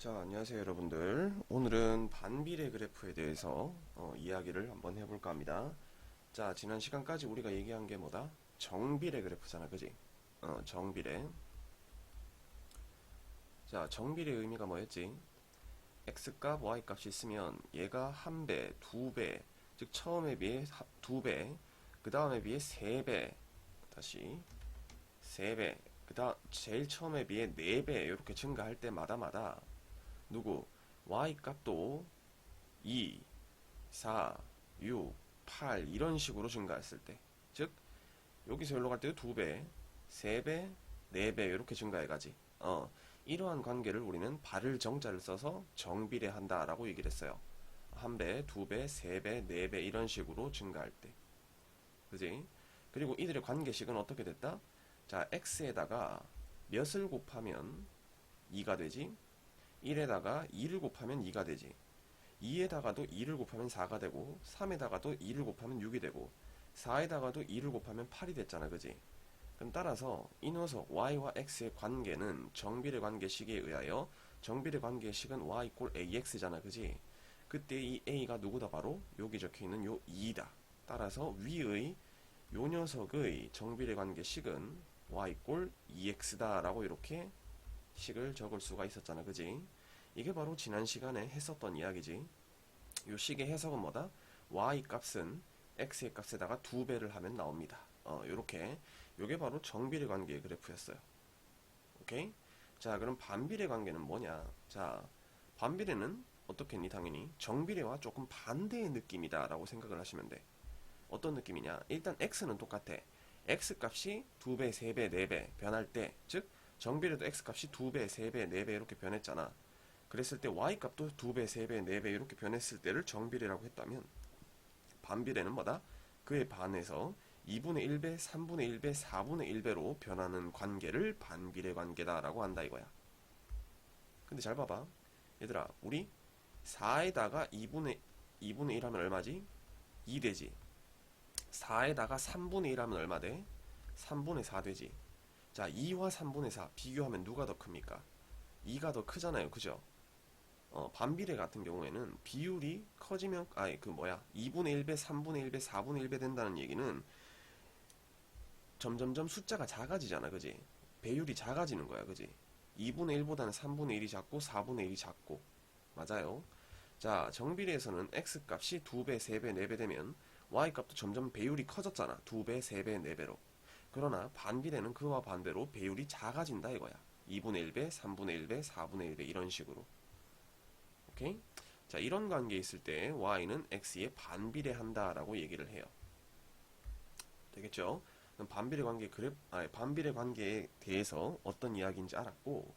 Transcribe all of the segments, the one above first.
자, 안녕하세요 여러분들. 오늘은 반비례 그래프에 대해서 이야기를 한번 해볼까 합니다. 자, 지난 시간까지 우리가 얘기한 게 뭐다? 정비례 그래프잖아, 그지? 정비례. 자, 정비례의 의미가 뭐였지? x값, y값이 있으면 얘가 한 배, 두 배, 즉 처음에 비해 두 배, 그 다음에 비해 세 배, 다시 세 배, 그 다음 제일 처음에 비해 네 배 이렇게 증가할 때마다마다 누구? y 값도 2, 4, 6, 8 이런 식으로 증가했을 때, 즉 여기서 여기로 갈 때도 2배, 3배, 4배 이렇게 증가해가지. 이러한 관계를 우리는 발을 정자를 써서 정비례한다 라고 얘기를 했어요. 한 배, 두 배, 세 배, 네 배 이런 식으로 증가할 때, 그지? 그리고 이들의 관계식은 어떻게 됐다? 자, x에다가 몇을 곱하면 2가 되지? 1에다가 2를 곱하면 2가 되지. 2에다가도 2를 곱하면 4가 되고 3에다가도 2를 곱하면 6이 되고 4에다가도 2를 곱하면 8이 됐잖아, 그지? 그럼 따라서 이 녀석 y와 x의 관계는 정비례 관계식에 의하여 정비례 관계식은 y 꼴 ax잖아, 그지? 그때 이 a가 누구다? 바로 여기 적혀있는 요 2다. 따라서 위의 요 녀석의 정비례 관계식은 y 꼴 2x다 라고 이렇게 식을 적을 수가 있었잖아, 그지? 이게 바로 지난 시간에 했었던 이야기지. 요 식의 해석은 뭐다? y 값은 x의 값에다가 두 배를 하면 나옵니다. 요렇게. 요게 바로 정비례 관계의 그래프였어요. 오케이? 자, 그럼 반비례 관계는 뭐냐? 자, 반비례는 어떻겠니? 당연히 정비례와 조금 반대의 느낌이다 라고 생각을 하시면 돼. 어떤 느낌이냐? 일단 x는 똑같아. x 값이 2배, 3배, 4배 변할 때, 즉 정비례도 x 값이 2배, 3배, 4배 이렇게 변했잖아. 그랬을 때 y 값도 2배, 3배, 4배 이렇게 변했을 때를 정비례라고 했다면, 반비례는 뭐다? 그에 반해서 2분의 1배, 3분의 1배, 4분의 1배로 변하는 관계를 반비례 관계다라고 한다 이거야. 근데 잘 봐봐. 얘들아, 우리 4에다가 2분의 1 하면 얼마지? 2 되지. 4에다가 3분의 1 하면 얼마 돼? 3분의 4 되지. 자, 2와 3분의 4 비교하면 누가 더 큽니까? 2가 더 크잖아요, 그죠? 반비례 같은 경우에는 비율이 커지면, 2분의 1배, 3분의 1배, 4분의 1배 된다는 얘기는 점점점 숫자가 작아지잖아, 그지? 배율이 작아지는 거야, 그지? 2분의 1보다는 3분의 1이 작고 4분의 1이 작고. 맞아요. 자, 정비례에서는 x값이 2배, 3배, 4배 되면 y값도 점점 배율이 커졌잖아. 2배, 3배, 4배로. 그러나 반비례는 그와 반대로 배율이 작아진다 이거야. 2분의 1배, 3분의 1배, 4분의 1배 이런 식으로. 오케이? 자, 이런 관계에 있을 때 y는 x에 반비례한다라고 얘기를 해요. 되겠죠? 반비례 관계에 대해서 어떤 이야기인지 알았고,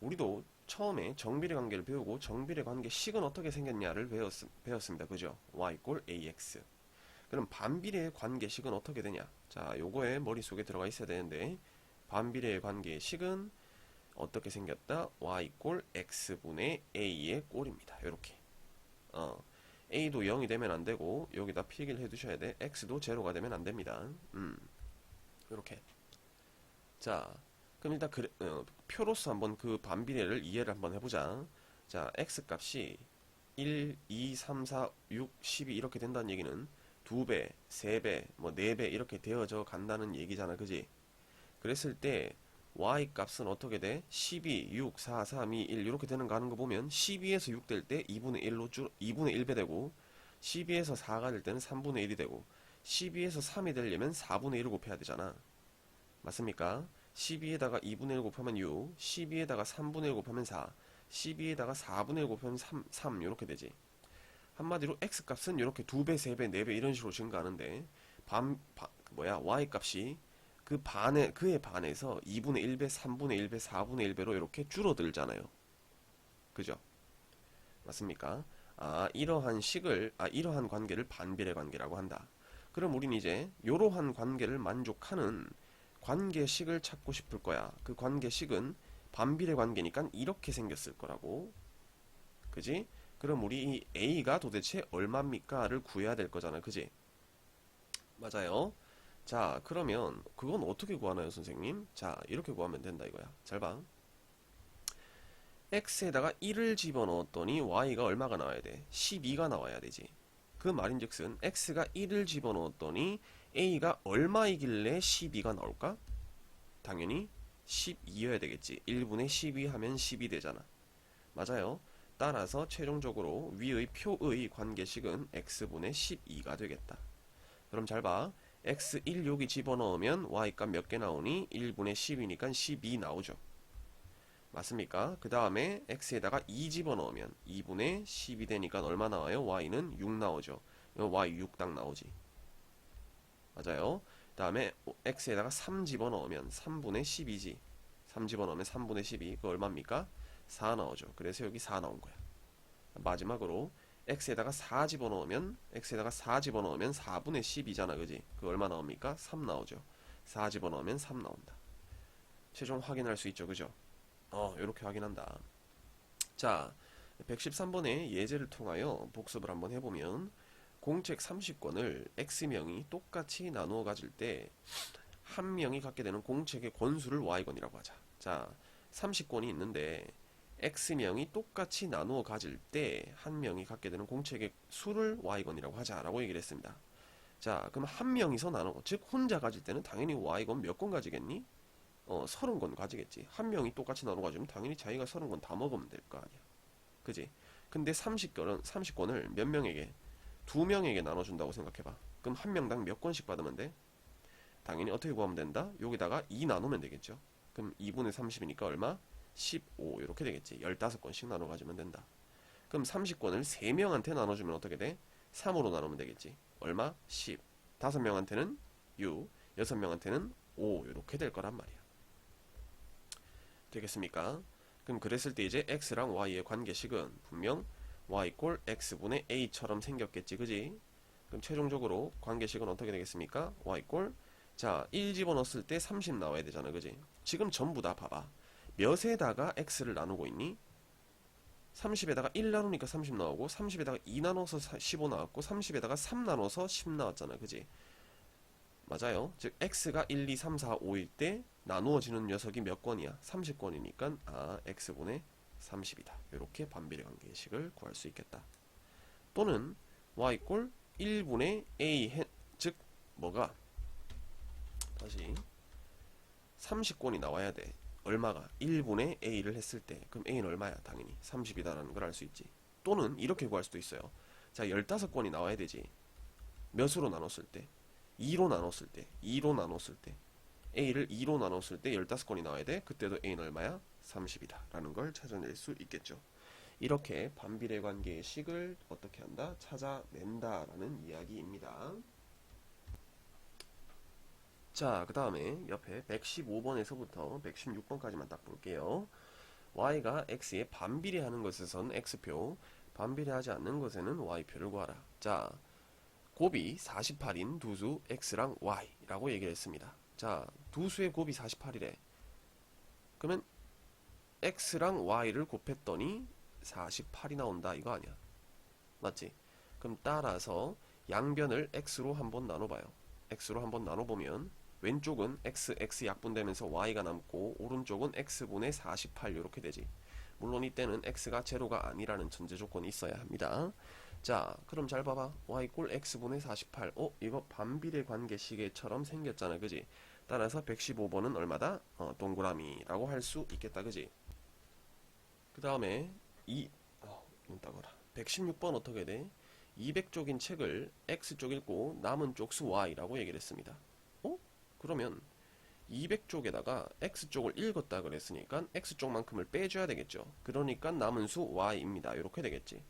우리도 처음에 정비례 관계를 배우고 정비례 관계식은 어떻게 생겼냐를 배웠습니다. 그죠? y 꼴 ax. 그럼 반비례 관계식은 어떻게 되냐? 자, 요거에 머릿속에 들어가 있어야 되는데, 반비례 관계식은 어떻게 생겼다? y 꼴 x분의 a의 꼴입니다. 요렇게. a도 0이 되면 안 되고, 여기다 필기를 해 두셔야 돼. x도 제로가 되면 안 됩니다. 요렇게. 자, 그럼 일단 표로서 한번 그 반비례를 이해를 한번 해보자. 자, x 값이 1, 2, 3, 4, 6, 12 이렇게 된다는 얘기는 2배, 3배, 뭐 4배 이렇게 되어져 간다는 얘기잖아, 그지? 그랬을 때 y 값은 어떻게 돼? 12, 6, 4, 3, 2, 1 이렇게 되는 거 하는 거 보면 12에서 6 될 때 2분의 1배 되고, 12에서 4가 될 때는 3분의 1이 되고, 12에서 3이 되려면 4분의 1을 곱해야 되잖아. 맞습니까? 12에다가 2분의 1 곱하면 6, 12에다가 3분의 1 곱하면 4, 12에다가 4분의 1 곱하면 3 이렇게 되지. 한마디로 x값은 이렇게 2배, 3배, 4배 이런 식으로 증가하는데, y값이 그에 반해서 2분의 1배, 3분의 1배, 4분의 1배로 이렇게 줄어들잖아요. 그죠? 맞습니까? 이러한 관계를 반비례 관계라고 한다. 그럼 우린 이제 이러한 관계를 만족하는 관계식을 찾고 싶을 거야. 그 관계식은 반비례 관계니까 이렇게 생겼을 거라고. 그지? 그럼 우리 이 a가 도대체 얼마입니까?를 구해야 될 거잖아. 그지? 맞아요. 자, 그러면 그건 어떻게 구하나요, 선생님? 자, 이렇게 구하면 된다 이거야. 잘 봐. x에다가 1을 집어넣었더니 y가 얼마가 나와야 돼? 12가 나와야 되지. 그 말인즉슨 x가 1을 집어넣었더니 a가 얼마이길래 12가 나올까? 당연히 12여야 되겠지. 1분의 12 하면 10이 되잖아. 맞아요. 따라서 최종적으로 위의 표의 관계식은 x분의 12가 되겠다. 그럼 잘 봐. x1 여기 집어넣으면 y값 몇 개 나오니? 1분의 10이니까 12 나오죠. 맞습니까? 그 다음에 x에다가 2 집어넣으면 2분의 10이 되니까 얼마 나와요? y는 6 나오죠. y 6 딱 나오지. 맞아요. 그 다음에 x에다가 3 집어넣으면 3분의 10이지. 3 집어넣으면 3분의 12. 그거 얼마입니까? 4 나오죠. 그래서 여기 4 나온 거야. 마지막으로 x에다가 4 집어넣으면 4분의 10이잖아. 그지? 그 얼마 나옵니까? 3 나오죠. 4 집어넣으면 3 나온다. 최종 확인할 수 있죠. 그죠? 이렇게 확인한다. 자, 113번의 예제를 통하여 복습을 한번 해보면 공책 30권을 x명이 똑같이 나누어 가질 때 한 명이 갖게 되는 공책의 권수를 y권이라고 하자. 자, 30권이 있는데 x명이 똑같이 나누어 가질 때 한 명이 갖게 되는 공책의 수를 y권이라고 하자라고 얘기를 했습니다. 자, 그럼 한 명이서 나누어, 즉 혼자 가질 때는 당연히 y권 몇 권 가지겠니? 30권 가지겠지. 한 명이 똑같이 나눠 가지면 당연히 자기가 30권 다 먹으면 될 거 아니야. 그지? 근데 30권을 몇 명에게? 2명에게 나눠준다고 생각해봐. 그럼 한 명당 몇 권씩 받으면 돼? 당연히 어떻게 구하면 된다? 여기다가 2 나누면 되겠죠. 그럼 2분의 30이니까 얼마? 15 이렇게 되겠지. 15권씩 나눠 가지면 된다. 그럼 30권을 3명한테 나눠주면 어떻게 돼? 3으로 나누면 되겠지. 얼마? 10. 5명한테는 6, 6명한테는 5 이렇게 될 거란 말이야. 되겠습니까? 그럼 그랬을 때 이제 x랑 y의 관계식은 분명 y 꼴 x분의 a처럼 생겼겠지. 그지? 그럼 최종적으로 관계식은 어떻게 되겠습니까? y 꼴, 자, 1 집어넣었을 때 30 나와야 되잖아. 그지? 지금 전부 다 봐봐. 몇에다가 x를 나누고 있니? 30에다가 1 나누니까 30 나오고, 30에다가 2 나눠서 15 나왔고, 30에다가 3 나눠서 10 나왔잖아. 그지? 맞아요. 즉 x가 1, 2, 3, 4, 5일 때 나누어지는 녀석이 몇 권이야? 30권이니까 x분의 30이다. 이렇게 반비례 관계식을 구할 수 있겠다. 또는 y 꼴 1분의 a 즉 뭐가? 다시 30권이 나와야 돼. 얼마가? 1분의 a를 했을 때 그럼 a는 얼마야? 당연히 30이다라는 걸 알 수 있지. 또는 이렇게 구할 수도 있어요. 자, 15권이 나와야 되지. 몇으로 나눴을 때? 2로 나눴을 때, 2로 나눴을 때, A를 2로 나눴을 때 15권이 나와야 돼. 그때도 A는 얼마야? 30이다. 라는 걸 찾아낼 수 있겠죠. 이렇게 반비례 관계의 식을 어떻게 한다? 찾아낸다. 라는 이야기입니다. 자, 그 다음에 옆에 115번에서부터 116번까지만 딱 볼게요. Y가 X에 반비례하는 것에선 X표, 반비례하지 않는 것에는 Y표를 구하라. 자, 곱이 48인 두수 x랑 y라고 얘기를 했습니다. 자, 두수의 곱이 48이래. 그러면 x랑 y를 곱했더니 48이 나온다 이거 아니야. 맞지? 그럼 따라서 양변을 x로 한번 나눠봐요. x로 한번 나눠보면 왼쪽은 x 약분되면서 y가 남고 오른쪽은 x분의 48 이렇게 되지. 물론 이때는 x가 제로가 아니라는 전제 조건이 있어야 합니다. 자, 그럼 잘 봐봐. y 꼴 x분의 48. 이거 반비례 관계식처럼 생겼잖아. 그지? 따라서 115번은 얼마다? 동그라미라고 할 수 있겠다. 그지? 그 다음에 눈 따거라. 116번 어떻게 돼? 200쪽인 책을 x쪽 읽고 남은 쪽 수 y라고 얘기를 했습니다. 그러면 200쪽에다가 x쪽을 읽었다 그랬으니까 x쪽만큼을 빼줘야 되겠죠. 그러니까 남은 수 y입니다. 이렇게 되겠지.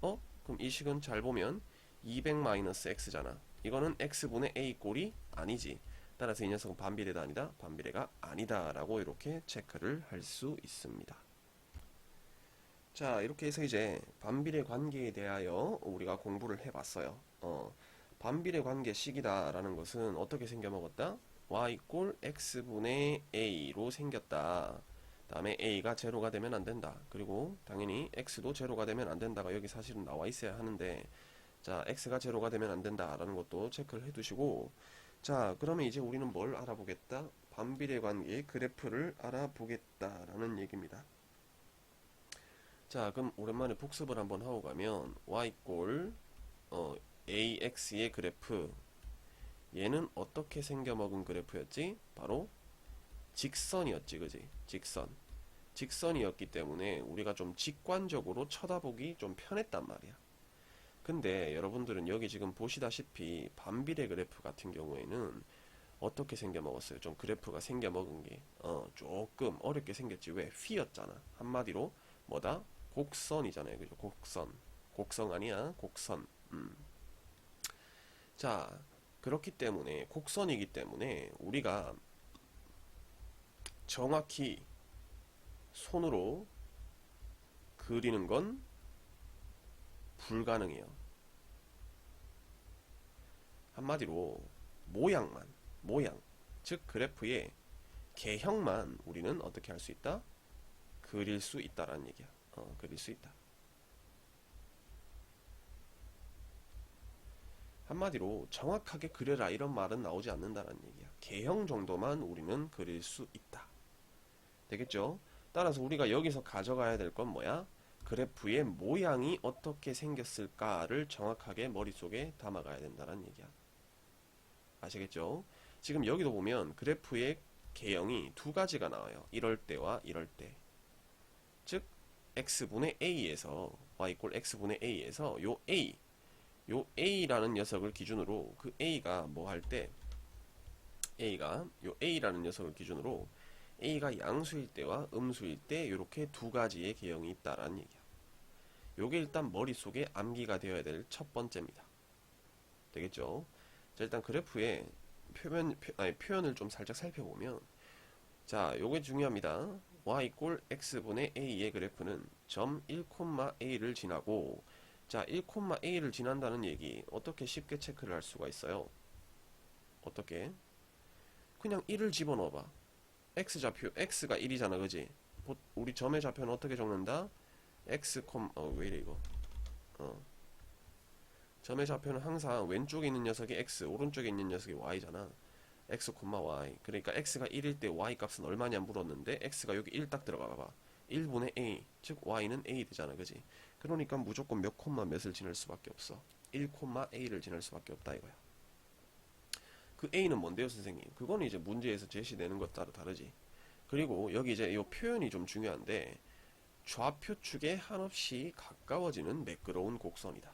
그럼 이 식은 잘 보면 200-x잖아. 이거는 x분의 a 꼴이 아니지. 따라서 이 녀석은 반비례다 아니다? 반비례가 아니다 라고 이렇게 체크를 할 수 있습니다. 자, 이렇게 해서 이제 반비례 관계에 대하여 우리가 공부를 해봤어요. 반비례 관계식이다 라는 것은 어떻게 생겨먹었다? y 꼴 x분의 a로 생겼다. 다음에 a가 제로가 되면 안 된다. 그리고 당연히 x도 제로가 되면 안 된다가 여기 사실은 나와 있어야 하는데, 자, x가 제로가 되면 안 된다라는 것도 체크를 해두시고, 자, 그러면 이제 우리는 뭘 알아보겠다? 반비례 관계의 그래프를 알아보겠다라는 얘기입니다. 자, 그럼 오랜만에 복습을 한번 하고 가면 y꼴 ax의 그래프, 얘는 어떻게 생겨먹은 그래프였지? 바로 직선이었지, 그지? 직선이었기 때문에 우리가 좀 직관적으로 쳐다보기 좀 편했단 말이야. 근데 여러분들은 여기 지금 보시다시피 반비례 그래프 같은 경우에는 어떻게 생겨먹었어요? 좀 그래프가 생겨먹은 게 조금 어렵게 생겼지. 왜? 휘였잖아. 한마디로 뭐다? 곡선이잖아요. 그죠? 곡선 아니야? 곡선. 자, 그렇기 때문에 곡선이기 때문에 우리가 정확히 손으로 그리는 건 불가능해요. 한마디로 모양, 즉 그래프의 개형만 우리는 어떻게 할 수 있다? 그릴 수 있다라는 얘기야. 그릴 수 있다. 한마디로 정확하게 그려라 이런 말은 나오지 않는다는 얘기야. 개형 정도만 우리는 그릴 수 있다. 되겠죠? 따라서 우리가 여기서 가져가야 될 건 뭐야? 그래프의 모양이 어떻게 생겼을까를 정확하게 머릿속에 담아가야 된다는 얘기야. 아시겠죠? 지금 여기도 보면 그래프의 개형이 두 가지가 나와요. 이럴 때와 이럴 때. 즉 x분의 a에서 y = x분의 a에서 요 A라는 녀석을 기준으로 그 A가 뭐 할 때 요 A라는 녀석을 기준으로 A가 양수일 때와 음수일 때 이렇게 두 가지의 개형이 있다라는 얘기야. 요게 일단 머릿속에 암기가 되어야 될 첫 번째입니다. 되겠죠? 자, 일단 그래프의 표현을 좀 살짝 살펴보면, 자, 요게 중요합니다. y = x분의 a의 그래프는 점 1,a를 지나고, 자, 1,a를 지난다는 얘기 어떻게 쉽게 체크를 할 수가 있어요? 어떻게? 그냥 1을 집어넣어봐. x좌표 x가 1이잖아, 그지? 우리 점의 좌표는 어떻게 적는다? x, 왜 이래 이거? 점의 좌표는 항상 왼쪽에 있는 녀석이 x, 오른쪽에 있는 녀석이 y잖아. x, y. 그러니까 x가 1일 때 y 값은 얼마냐 물었는데 x가 여기 1 딱 들어가 봐봐. 1분의 a, 즉 y는 a 되잖아, 그지? 그러니까 무조건 몇 콤마 몇을 지낼 수밖에 없어. 1,a를 지낼 수밖에 없다 이거야. 그 a는 뭔데요, 선생님? 그거는 이제 문제에서 제시되는 것 따라 다르지. 그리고 여기 이제 이 표현이 좀 중요한데, 좌표축에 한없이 가까워지는 매끄러운 곡선이다.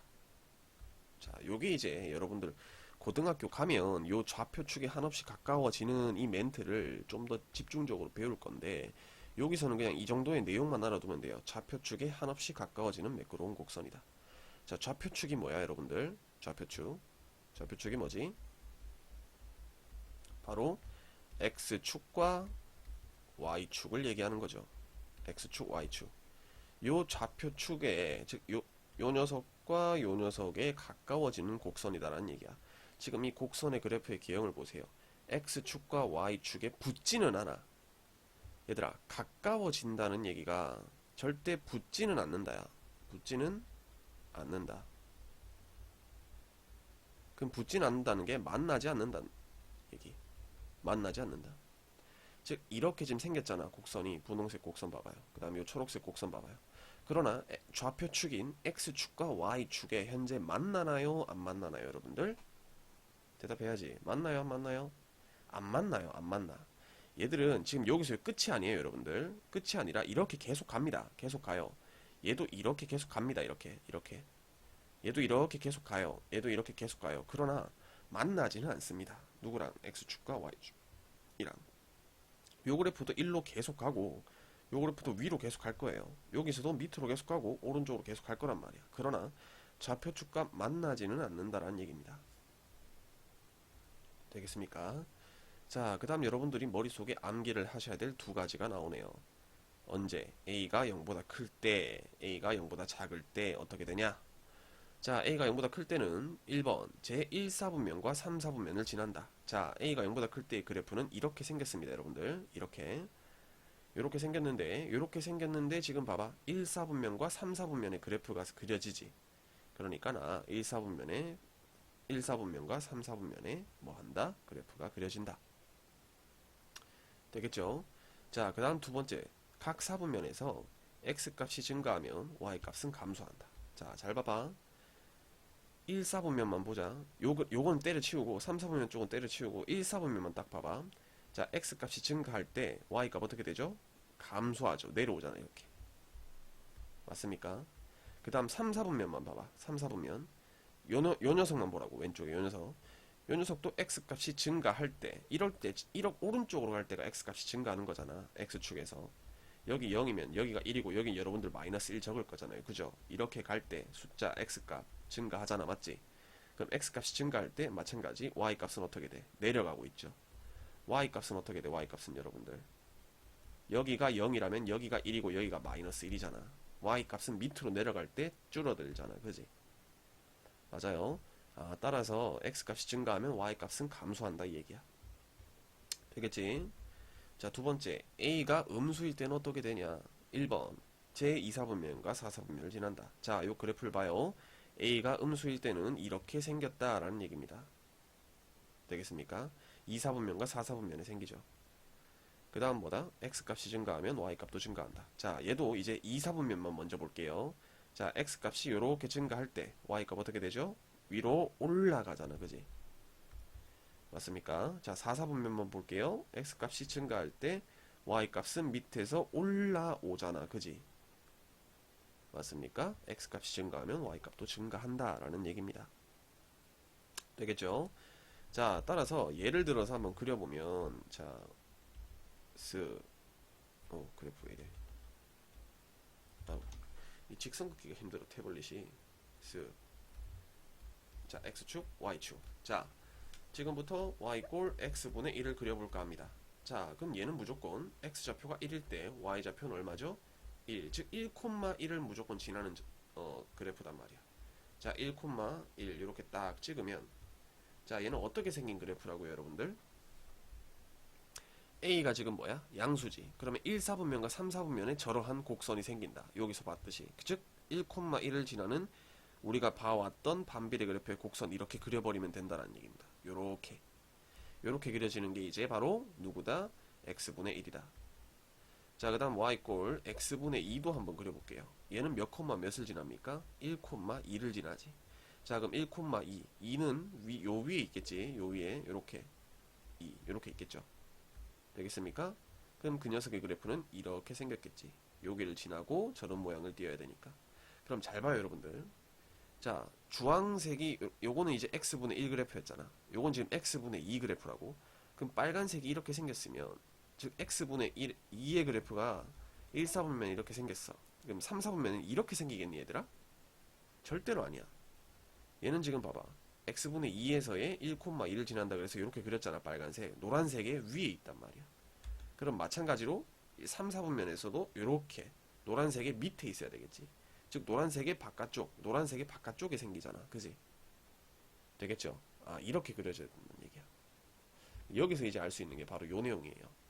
자, 요게 이제 여러분들 고등학교 가면 요 좌표축에 한없이 가까워지는 이 멘트를 좀 더 집중적으로 배울 건데, 여기서는 그냥 이 정도의 내용만 알아두면 돼요. 좌표축에 한없이 가까워지는 매끄러운 곡선이다. 자, 좌표축이 뭐야, 여러분들? 좌표축이 뭐지? 바로 x축과 y축을 얘기하는 거죠. x축, y축. 요 좌표축에, 즉 요 녀석과 요 녀석에 가까워지는 곡선이다라는 얘기야. 지금 이 곡선의 그래프의 개형을 보세요. x축과 y축에 붙지는 않아. 얘들아, 가까워진다는 얘기가 절대 붙지는 않는다야. 붙지는 않는다. 그럼 붙지는 않는다는 게 만나지 않는다는 얘기. 만나지 않는다. 즉 이렇게 지금 생겼잖아. 곡선이 분홍색 곡선 봐봐요. 그 다음에 이 초록색 곡선 봐봐요. 그러나 좌표축인 x축과 y축에 현재 만나나요? 안 만나나요? 여러분들? 대답해야지. 만나요? 안 만나요? 안 만나요. 안 만나. 얘들은 지금 여기서 끝이 아니에요, 여러분들. 끝이 아니라 이렇게 계속 갑니다. 계속 가요. 얘도 이렇게 계속 갑니다. 이렇게. 얘도 이렇게 계속 가요. 얘도 이렇게 계속 가요. 그러나 만나지는 않습니다. 누구랑? x축과 y축이랑. 요 그래프도 1로 계속 가고, 요 그래프도 위로 계속 갈 거예요. 여기서도 밑으로 계속 가고 오른쪽으로 계속 갈 거란 말이야. 그러나 좌표축과 만나지는 않는다라는 얘기입니다. 되겠습니까? 자, 그 다음 여러분들이 머릿속에 암기를 하셔야 될 두 가지가 나오네요. 언제? a가 0보다 클 때, a가 0보다 작을 때 어떻게 되냐? 자, a가 0보다 클 때는 1번 제1사분면과 3사분면을 지난다. 자, a가 0보다 클 때의 그래프는 이렇게 생겼습니다, 여러분들. 이렇게 생겼는데 지금 봐봐. 1사분면과 3사분면의 그래프가 그려지지. 그러니까 나 1사분면과 3사분면에 뭐 한다? 그래프가 그려진다. 되겠죠? 자, 그 다음 두 번째. 각 사분면에서 x값이 증가하면 y값은 감소한다. 자, 잘 봐봐. 1, 4분면만 보자. 요건 때려치우고 3, 4분면 쪽은 때려치우고 1, 4분면만 딱 봐봐. 자, x값이 증가할 때 y값 어떻게 되죠? 감소하죠. 내려오잖아, 이렇게. 맞습니까? 그 다음 3, 4분면만 봐봐. 3, 4분면. 요 녀석만 보라고. 왼쪽에 요 녀석. 요 녀석도 x값이 증가할 때, 이럴 때 1억 오른쪽으로 갈 때가 x값이 증가하는 거잖아. x축에서. 여기 0이면 여기가 1이고 여기 여러분들 마이너스 1 적을 거잖아요. 그죠? 이렇게 갈 때 숫자 x값 증가하잖아. 맞지? 그럼 x값이 증가할 때 마찬가지 y값은 어떻게 돼? 내려가고 있죠. y값은 어떻게 돼? y값은 여러분들. 여기가 0이라면 여기가 1이고 여기가 마이너스 1이잖아. y값은 밑으로 내려갈 때 줄어들잖아. 그지? 맞아요. 따라서 x값이 증가하면 y값은 감소한다 이 얘기야. 되겠지? 자, 두 번째, a가 음수일 때는 어떻게 되냐? 1번, 제2사분면과 4사분면을 지난다. 자, 요 그래프를 봐요. a가 음수일 때는 이렇게 생겼다라는 얘기입니다. 되겠습니까? 2사분면과 4사분면에 생기죠. 그 다음 뭐다? x값이 증가하면 y값도 증가한다. 자, 얘도 이제 2사분면만 먼저 볼게요. 자, x값이 요렇게 증가할 때 y값 어떻게 되죠? 위로 올라가잖아. 그지? 맞습니까? 자, 4사분면만 볼게요. x값이 증가할 때 y값은 밑에서 올라오잖아. 그지? 맞습니까? x값이 증가하면 y값도 증가한다 라는 얘기입니다. 되겠죠? 자, 따라서 예를 들어서 한번 그려보면, 자, 그래프 이래. 이 직선 긋기가 힘들어. 태블릿이. 자, x축, y축. 자, 지금부터 y꼴 x분의 1을 그려볼까 합니다. 자, 그럼 얘는 무조건 x좌표가 1일 때 y좌표는 얼마죠? 1, 즉 1,1을 무조건 지나는 그래프단 말이야. 자, 1,1 이렇게 딱 찍으면, 자, 얘는 어떻게 생긴 그래프라고요, 여러분들? A가 지금 뭐야? 양수지. 그러면 1, 4분면과 3, 4분면에 저러한 곡선이 생긴다. 여기서 봤듯이. 즉 1,1을 지나는 우리가 봐왔던 반비례 그래프의 곡선 이렇게 그려버리면 된다는 얘기입니다. 요렇게 그려지는 게 이제 바로 누구다? x분의 1이다. 자, 그 다음 y꼴 x분의 2도 한번 그려볼게요. 얘는 몇 콤마 몇을 지납니까? 1,2를 지나지. 자, 그럼 1,2 2는 요 위에 있겠지. 요 위에 요렇게 요렇게 있겠죠. 되겠습니까? 그럼 그 녀석의 그래프는 이렇게 생겼겠지. 여기를 지나고 저런 모양을 띄어야 되니까. 그럼 잘 봐요, 여러분들. 자, 주황색이 요거는 이제 x분의 1 그래프였잖아. 요건 지금 x분의 2 그래프라고. 그럼 빨간색이 이렇게 생겼으면, 즉 x분의 2의 그래프가 1, 4분면 이렇게 생겼어. 그럼 3, 4분면은 이렇게 생기겠니, 얘들아? 절대로 아니야. 얘는 지금 봐봐. x분의 2에서의 1,2를 지난다 그래서 이렇게 그렸잖아. 빨간색. 노란색의 위에 있단 말이야. 그럼 마찬가지로 3, 4분면에서도 이렇게 노란색의 밑에 있어야 되겠지. 즉 노란색의 바깥쪽에 생기잖아. 그지? 되겠죠? 이렇게 그려져야 된다는 얘기야. 여기서 이제 알 수 있는 게 바로 요 내용이에요.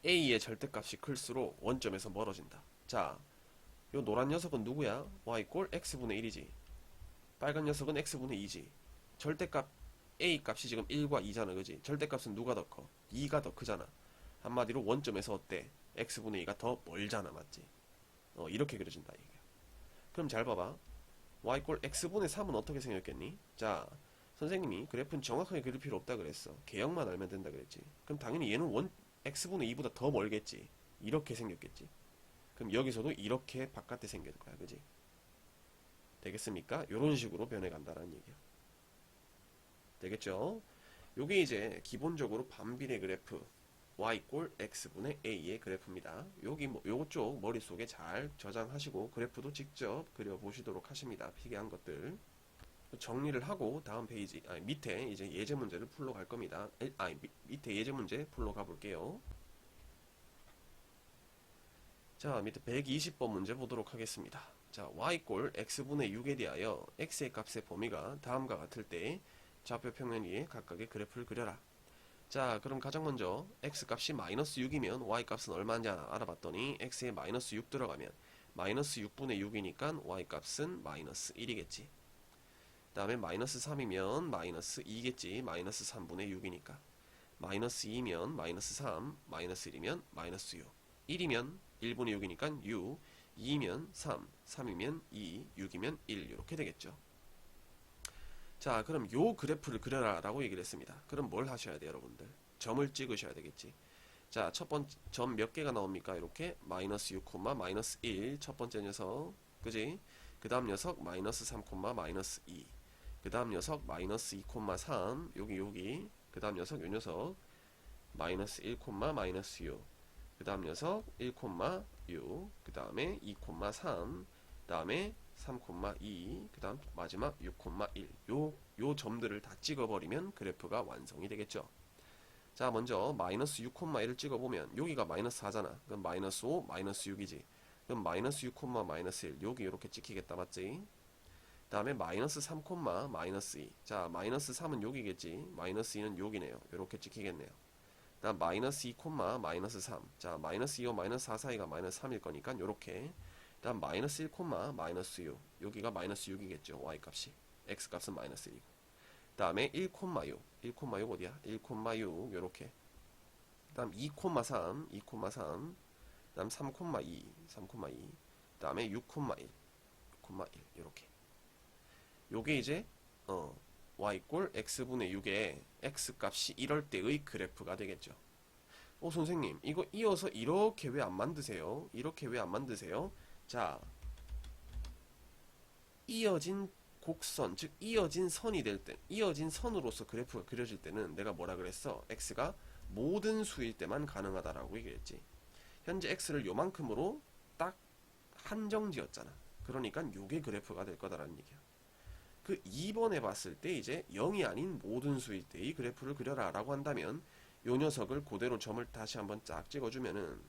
A의 절대값이 클수록 원점에서 멀어진다. 자, 요 노란 녀석은 누구야? y꼴 x분의 1이지. 빨간 녀석은 x분의 2지. 절대값 A 값이 지금 1과 2잖아. 그지? 절대값은 누가 더 커? 2가 더 크잖아. 한마디로 원점에서 어때? x분의 2가 더 멀잖아. 맞지? 이렇게 그려진다 이게. 그럼 잘 봐봐. y꼴 x분의 3은 어떻게 생겼겠니? 자, 선생님이 그래프는 정확하게 그릴 필요 없다 그랬어. 개형만 알면 된다 그랬지. 그럼 당연히 얘는 x분의 2보다 더 멀겠지. 이렇게 생겼겠지. 그럼 여기서도 이렇게 바깥에 생길 거야. 그지? 되겠습니까? 이런 식으로 변해간다라는 얘기야. 되겠죠? 요게 이제 기본적으로 반비례 그래프 y꼴 x분의 a의 그래프입니다. 요쪽 머릿속에 잘 저장하시고 그래프도 직접 그려보시도록 하십니다. 필기한 것들 정리를 하고 다음 페이지 밑에 이제 예제 문제를 풀러 갈 겁니다. 밑에 예제 문제 풀러 가볼게요. 자, 밑에 120번 문제 보도록 하겠습니다. 자, y꼴 x분의 6에 대하여 x의 값의 범위가 다음과 같을 때 좌표 평면 위에 각각의 그래프를 그려라. 자, 그럼 가장 먼저 x값이 마이너스 6이면 y값은 얼마냐 알아봤더니 x에 마이너스 6 들어가면 마이너스 6분의 6이니까 y값은 마이너스 1이겠지. 그 다음에 마이너스 3이면 마이너스 2겠지. 마이너스 3분의 6이니까. 마이너스 2면 마이너스 3, 마이너스 1이면 마이너스 6. 1이면 1분의 6이니까 6, 2면 3, 3이면 2, 6이면 1 이렇게 되겠죠. 자, 그럼 요 그래프를 그려라 라고 얘기를 했습니다. 그럼 뭘 하셔야 돼요, 여러분들? 점을 찍으셔야 되겠지. 자, 첫 번째 점 몇 개가 나옵니까? 이렇게 마이너스 6, 마이너스 1 첫 번째 녀석, 그지? 그 다음 녀석 마이너스 3, 마이너스 2. 그 다음 녀석 마이너스 2, 3 여기 그 다음 녀석 요 녀석 마이너스 1, 마이너스 6. 그 다음 녀석 1, 6. 그 다음에 2, 3. 그 다음에 3, 2. 그 다음 마지막 6, 1. 요 점들을 다 찍어버리면 그래프가 완성이 되겠죠. 자, 먼저 마이너스 6, 1을 찍어보면 여기가 마이너스 4잖아. 그럼 마이너스 5, 마이너스 6이지. 그럼 마이너스 6, 마이너스 1 여기 이렇게 찍히겠다, 맞지? 그 다음에 마이너스 3, 마이너스 2. 자, 마이너스 3은 여기겠지. 마이너스 2는 여기네요. 이렇게 찍히겠네요. 그 다음 마이너스 2, 마이너스 3. 자, 마이너스 2와 마이너스 4 사이가 마이너스 3일 거니까 요렇게. 그 다음 마이너스 1, 마이너스 6. 여기가 마이너스 6이겠죠. y값이. x값은 마이너스 1이고. 그 다음에 1, 6. 1, 6 어디야? 1, 6 요렇게. 그 다음 2, 3. 2, 3. 그 다음 3, 2. 3, 2. 그 다음에 6, 1. 6, 1. 요렇게. 요게 이제 y 꼴 x분의 6의 x값이 이럴 때의 그래프가 되겠죠. 선생님 이거 이어서 이렇게 왜 안 만드세요? 이렇게 왜 안 만드세요? 자, 이어진 곡선, 즉 이어진 선이 될 때, 이어진 선으로서 그래프가 그려질 때는 내가 뭐라 그랬어? x가 모든 수일 때만 가능하다라고 얘기했지. 현재 x를 요만큼으로 딱 한정 지었잖아. 그러니까 요게 그래프가 될 거다라는 얘기야. 그 2번에 봤을 때 이제 0이 아닌 모든 수일 때의 그래프를 그려라 라고 한다면 요 녀석을 그대로 점을 다시 한번 쫙 찍어주면은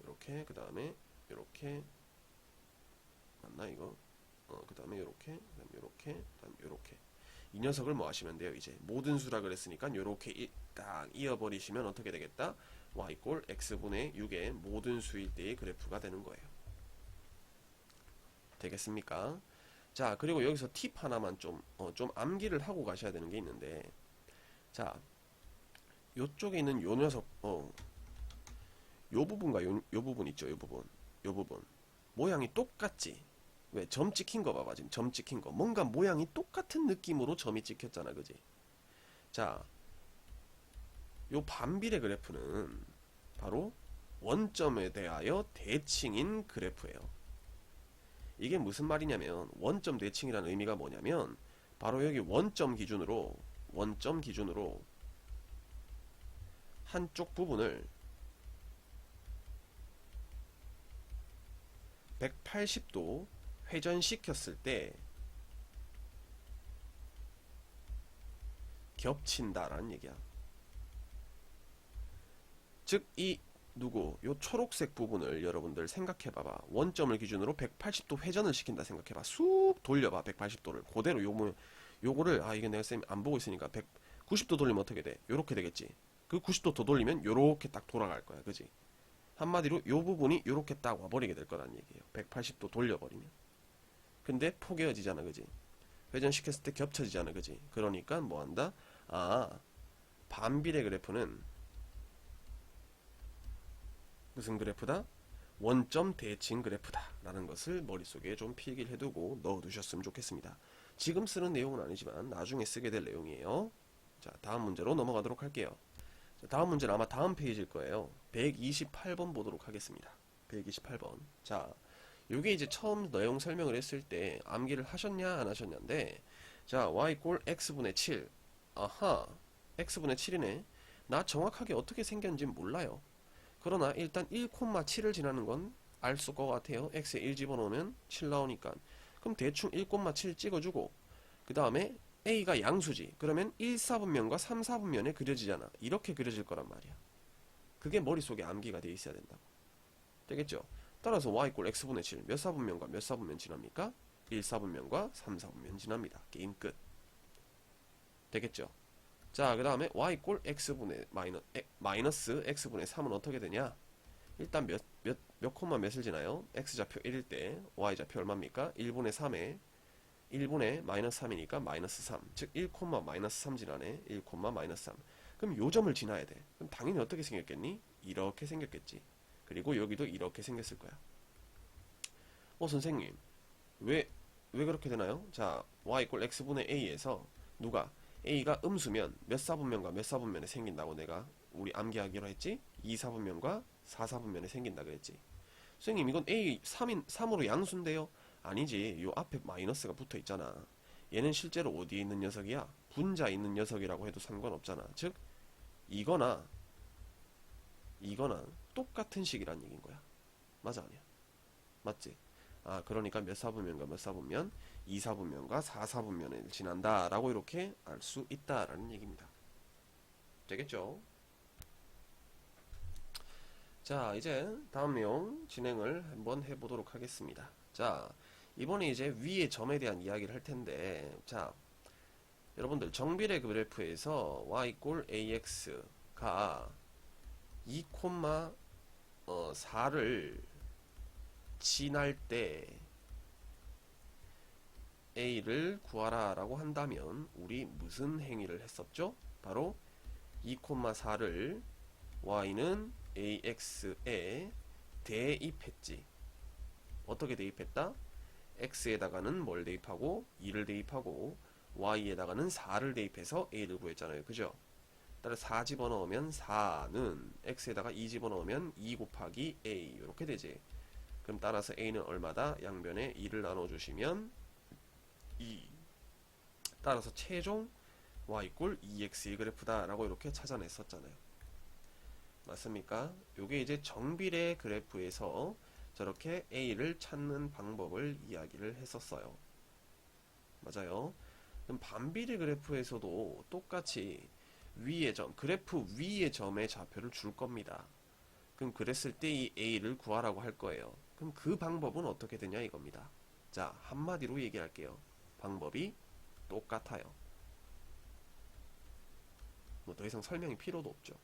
이렇게 그 다음에 이렇게 맞나 이거? 그 다음에 이렇게 그 다음에 이렇게 이 녀석을 뭐 하시면 돼요? 이제 모든 수라 그랬으니까 이렇게 딱 이어버리시면 어떻게 되겠다? y 꼴 x분의 6의 모든 수일 때의 그래프가 되는 거예요. 되겠습니까? 자, 그리고 여기서 팁 하나만 좀 암기를 하고 가셔야 되는 게 있는데, 자, 요쪽에 있는 요 녀석, 요 부분과 요 부분 있죠, 요 부분. 모양이 똑같지? 왜? 점 찍힌 거 봐봐, 지금 점 찍힌 거. 뭔가 모양이 똑같은 느낌으로 점이 찍혔잖아, 그지? 자, 요 반비례 그래프는 바로 원점에 대하여 대칭인 그래프예요. 이게 무슨 말이냐면 원점 대칭이라는 의미가 뭐냐면 바로 여기 원점 기준으로 한쪽 부분을 180도 회전시켰을 때 겹친다라는 얘기야. 즉 이 요 초록색 부분을 여러분들 생각해봐봐. 원점을 기준으로 180도 회전을 시킨다 생각해봐. 쑥 돌려봐. 180도를 그대로 요거를 이게 내가 쌤 안 보고 있으니까 190도 돌리면 어떻게 돼? 요렇게 되겠지. 그 90도 더 돌리면 요렇게 딱 돌아갈 거야, 그지? 한마디로 요 부분이 요렇게 딱 와버리게 될 거란 얘기예요. 180도 돌려버리면. 근데 포개어지잖아, 그지? 회전시켰을 때 겹쳐지잖아, 그지? 그러니까 뭐한다? 반비례 그래프는 무슨 그래프다? 원점 대칭 그래프다 라는 것을 머릿속에 좀 필기를 해두고 넣어두셨으면 좋겠습니다. 지금 쓰는 내용은 아니지만 나중에 쓰게 될 내용이에요. 자, 다음 문제로 넘어가도록 할게요. 자, 다음 문제는 아마 다음 페이지일 거예요. 128번 보도록 하겠습니다. 128번. 자, 요게 이제 처음 내용 설명을 했을 때 암기를 하셨냐 안 하셨냐인데, 자, y 꼴 x분의 7. x분의 7이네. 나 정확하게 어떻게 생겼는지 몰라요. 그러나 일단 1,7을 지나는 건 알 수 것 같아요. x에 1 집어넣으면 7 나오니까. 그럼 대충 1,7 찍어주고 그 다음에 a가 양수지. 그러면 1, 4분면과 3, 4분면에 그려지잖아. 이렇게 그려질 거란 말이야. 그게 머릿속에 암기가 돼 있어야 된다고. 되겠죠? 따라서 y 꼴 x분의 7 몇 4분면과 몇 4분면 지납니까? 1, 4분면과 3, 4분면 지납니다. 게임 끝. 되겠죠? 자, 그 다음에 y 꼴 x분의 마이너스 x분의 3은 어떻게 되냐? 일단 몇 콤마 몇을 지나요? x좌표 1일 때 y좌표 얼마입니까? 1분의 3에 1분의 마이너스 3이니까 마이너스 3. 즉 1, 마이너스 3 지나네. 1, 마이너스 3. 그럼 요 점을 지나야 돼. 그럼 당연히 어떻게 생겼겠니? 이렇게 생겼겠지. 그리고 여기도 이렇게 생겼을 거야. 선생님, 왜 그렇게 되나요? 자, y 이꼴 x분의 a에서 누가 a가 음수면 몇 사분면과 몇 사분면에 생긴다고 내가 우리 암기하기로 했지? 2사분면과 4사분면에 생긴다 그랬지. 선생님, 이건 a 3으로 양수인데요? 아니지. 요 앞에 마이너스가 붙어 있잖아. 얘는 실제로 어디에 있는 녀석이야? 분자에 있는 녀석이라고 해도 상관없잖아. 즉 이거나 똑같은 식이란 얘기인 거야. 맞아, 아니야? 맞지? 그러니까 몇 사분면과 몇 사분면, 2사분면과 4사분면을 지난다 라고 이렇게 알 수 있다라는 얘기입니다. 되겠죠? 자, 이제 다음 내용 진행을 한번 해보도록 하겠습니다. 자, 이번에 이제 위의 점에 대한 이야기를 할 텐데, 자, 여러분들 정비례 그래프에서 y 꼴 ax가 2,4를 지날 때 a를 구하라 라고 한다면 우리 무슨 행위를 했었죠? 바로 2,4를 y는 ax에 대입했지. 어떻게 대입했다? x에다가는 뭘 대입하고 2를 대입하고 y에다가는 4를 대입해서 a를 구했잖아요. 그죠? 따라 4 집어넣으면 4는 x에다가 2 집어넣으면 2 곱하기 a 이렇게 되지. 그럼 따라서 a는 얼마다? 양변에 2를 나눠주시면 2. 따라서 최종 y 꼴 2x의 그래프다 라고 이렇게 찾아냈었잖아요. 맞습니까? 요게 이제 정비례 그래프에서 저렇게 a를 찾는 방법을 이야기를 했었어요. 맞아요. 그럼 반비례 그래프에서도 똑같이 위의 점, 그래프 위의 점의 좌표를 줄 겁니다. 그럼 그랬을 때 이 a를 구하라고 할 거예요. 그럼 그 방법은 어떻게 되냐 이겁니다. 자, 한마디로 얘기할게요. 방법이 똑같아요. 뭐 더 이상 설명이 필요도 없죠.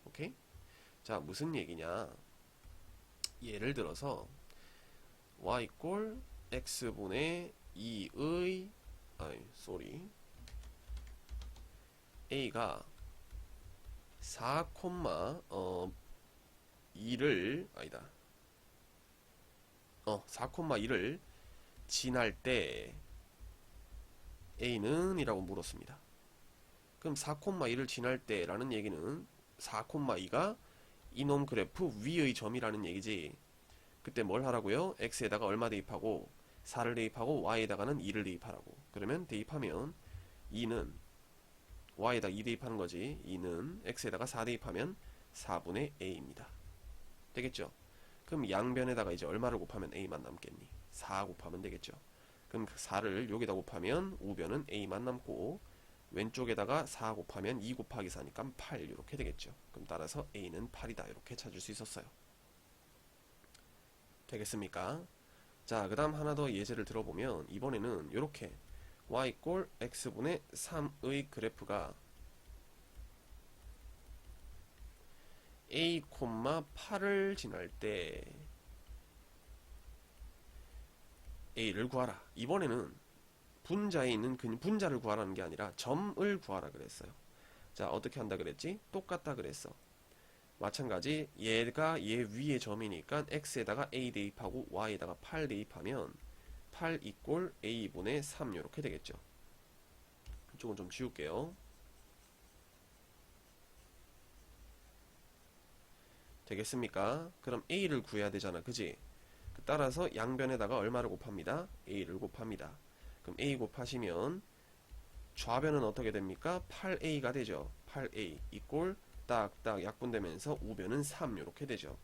오케이? 자, 무슨 얘기냐? 예를 들어서 y 꼴 x분의 2의 a가 4, 2를 아니다. 4,2를 지날 때 a는 이라고 물었습니다. 그럼 4,2를 지날 때 라는 얘기는 4,2가 이놈 그래프 위의 점이라는 얘기지. 그때 뭘 하라고요? x에다가 얼마 대입하고 4를 대입하고 y에다가는 2를 대입하라고. 그러면 대입하면 2는 y에다 2 대입하는 거지. 2는 x에다가 4 대입하면 4분의 a입니다. 되겠죠? 그럼 양변에다가 이제 얼마를 곱하면 a만 남겠니? 4 곱하면 되겠죠. 그럼 4를 여기다 곱하면 우변은 a만 남고 왼쪽에다가 4 곱하면 2 곱하기 4니까 8 이렇게 되겠죠. 그럼 따라서 a는 8이다 이렇게 찾을 수 있었어요. 되겠습니까? 자, 그 다음 하나 더 예제를 들어보면 이번에는 이렇게 y 꼴 x분의 3의 그래프가 a, 8을 지날 때 a를 구하라. 이번에는 분자에 있는 분자를 구하라는 게 아니라 점을 구하라 그랬어요. 자, 어떻게 한다 그랬지? 똑같다 그랬어. 마찬가지 얘가 얘 위의 점이니까 x에다가 a 대입하고 y에다가 8 대입하면 8 이꼴 a분의 3 이렇게 되겠죠. 이쪽은 좀 지울게요. 되겠습니까? 그럼 a를 구해야 되잖아. 그지? 따라서 양변에다가 얼마를 곱합니다? a를 곱합니다. 그럼 a 곱하시면 좌변은 어떻게 됩니까? 8a가 되죠. 8a 이꼴 딱딱 약분되면서 우변은 3 이렇게 되죠.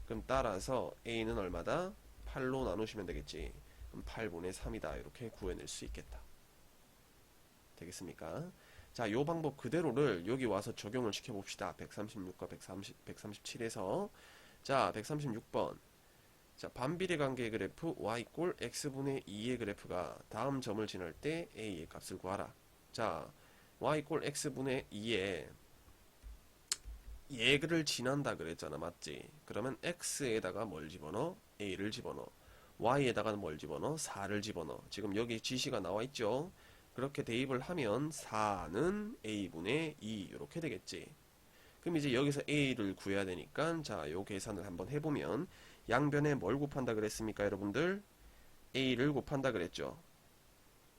그럼 따라서 a는 얼마다? 8로 나누시면 되겠지. 그럼 8분의 3이다 이렇게 구해낼 수 있겠다. 되겠습니까? 자, 요 방법 그대로를 여기 와서 적용을 시켜봅시다. 136과 137에서 자, 136번 자, 반비례 관계 그래프 y 꼴 x분의 2의 그래프가 다음 점을 지날 때 a의 값을 구하라. 자, y 꼴 x분의 2에 얘를 지난다 그랬잖아. 맞지? 그러면 x에다가 뭘 집어넣어? a를 집어넣어. y에다가 뭘 집어넣어? 4를 집어넣어. 지금 여기 지시가 나와 있죠? 그렇게 대입을 하면 4는 a분의 2 이렇게 되겠지. 그럼 이제 여기서 a를 구해야 되니까 자, 요 계산을 한번 해보면 양변에 뭘 곱한다 그랬습니까, 여러분들? a를 곱한다 그랬죠.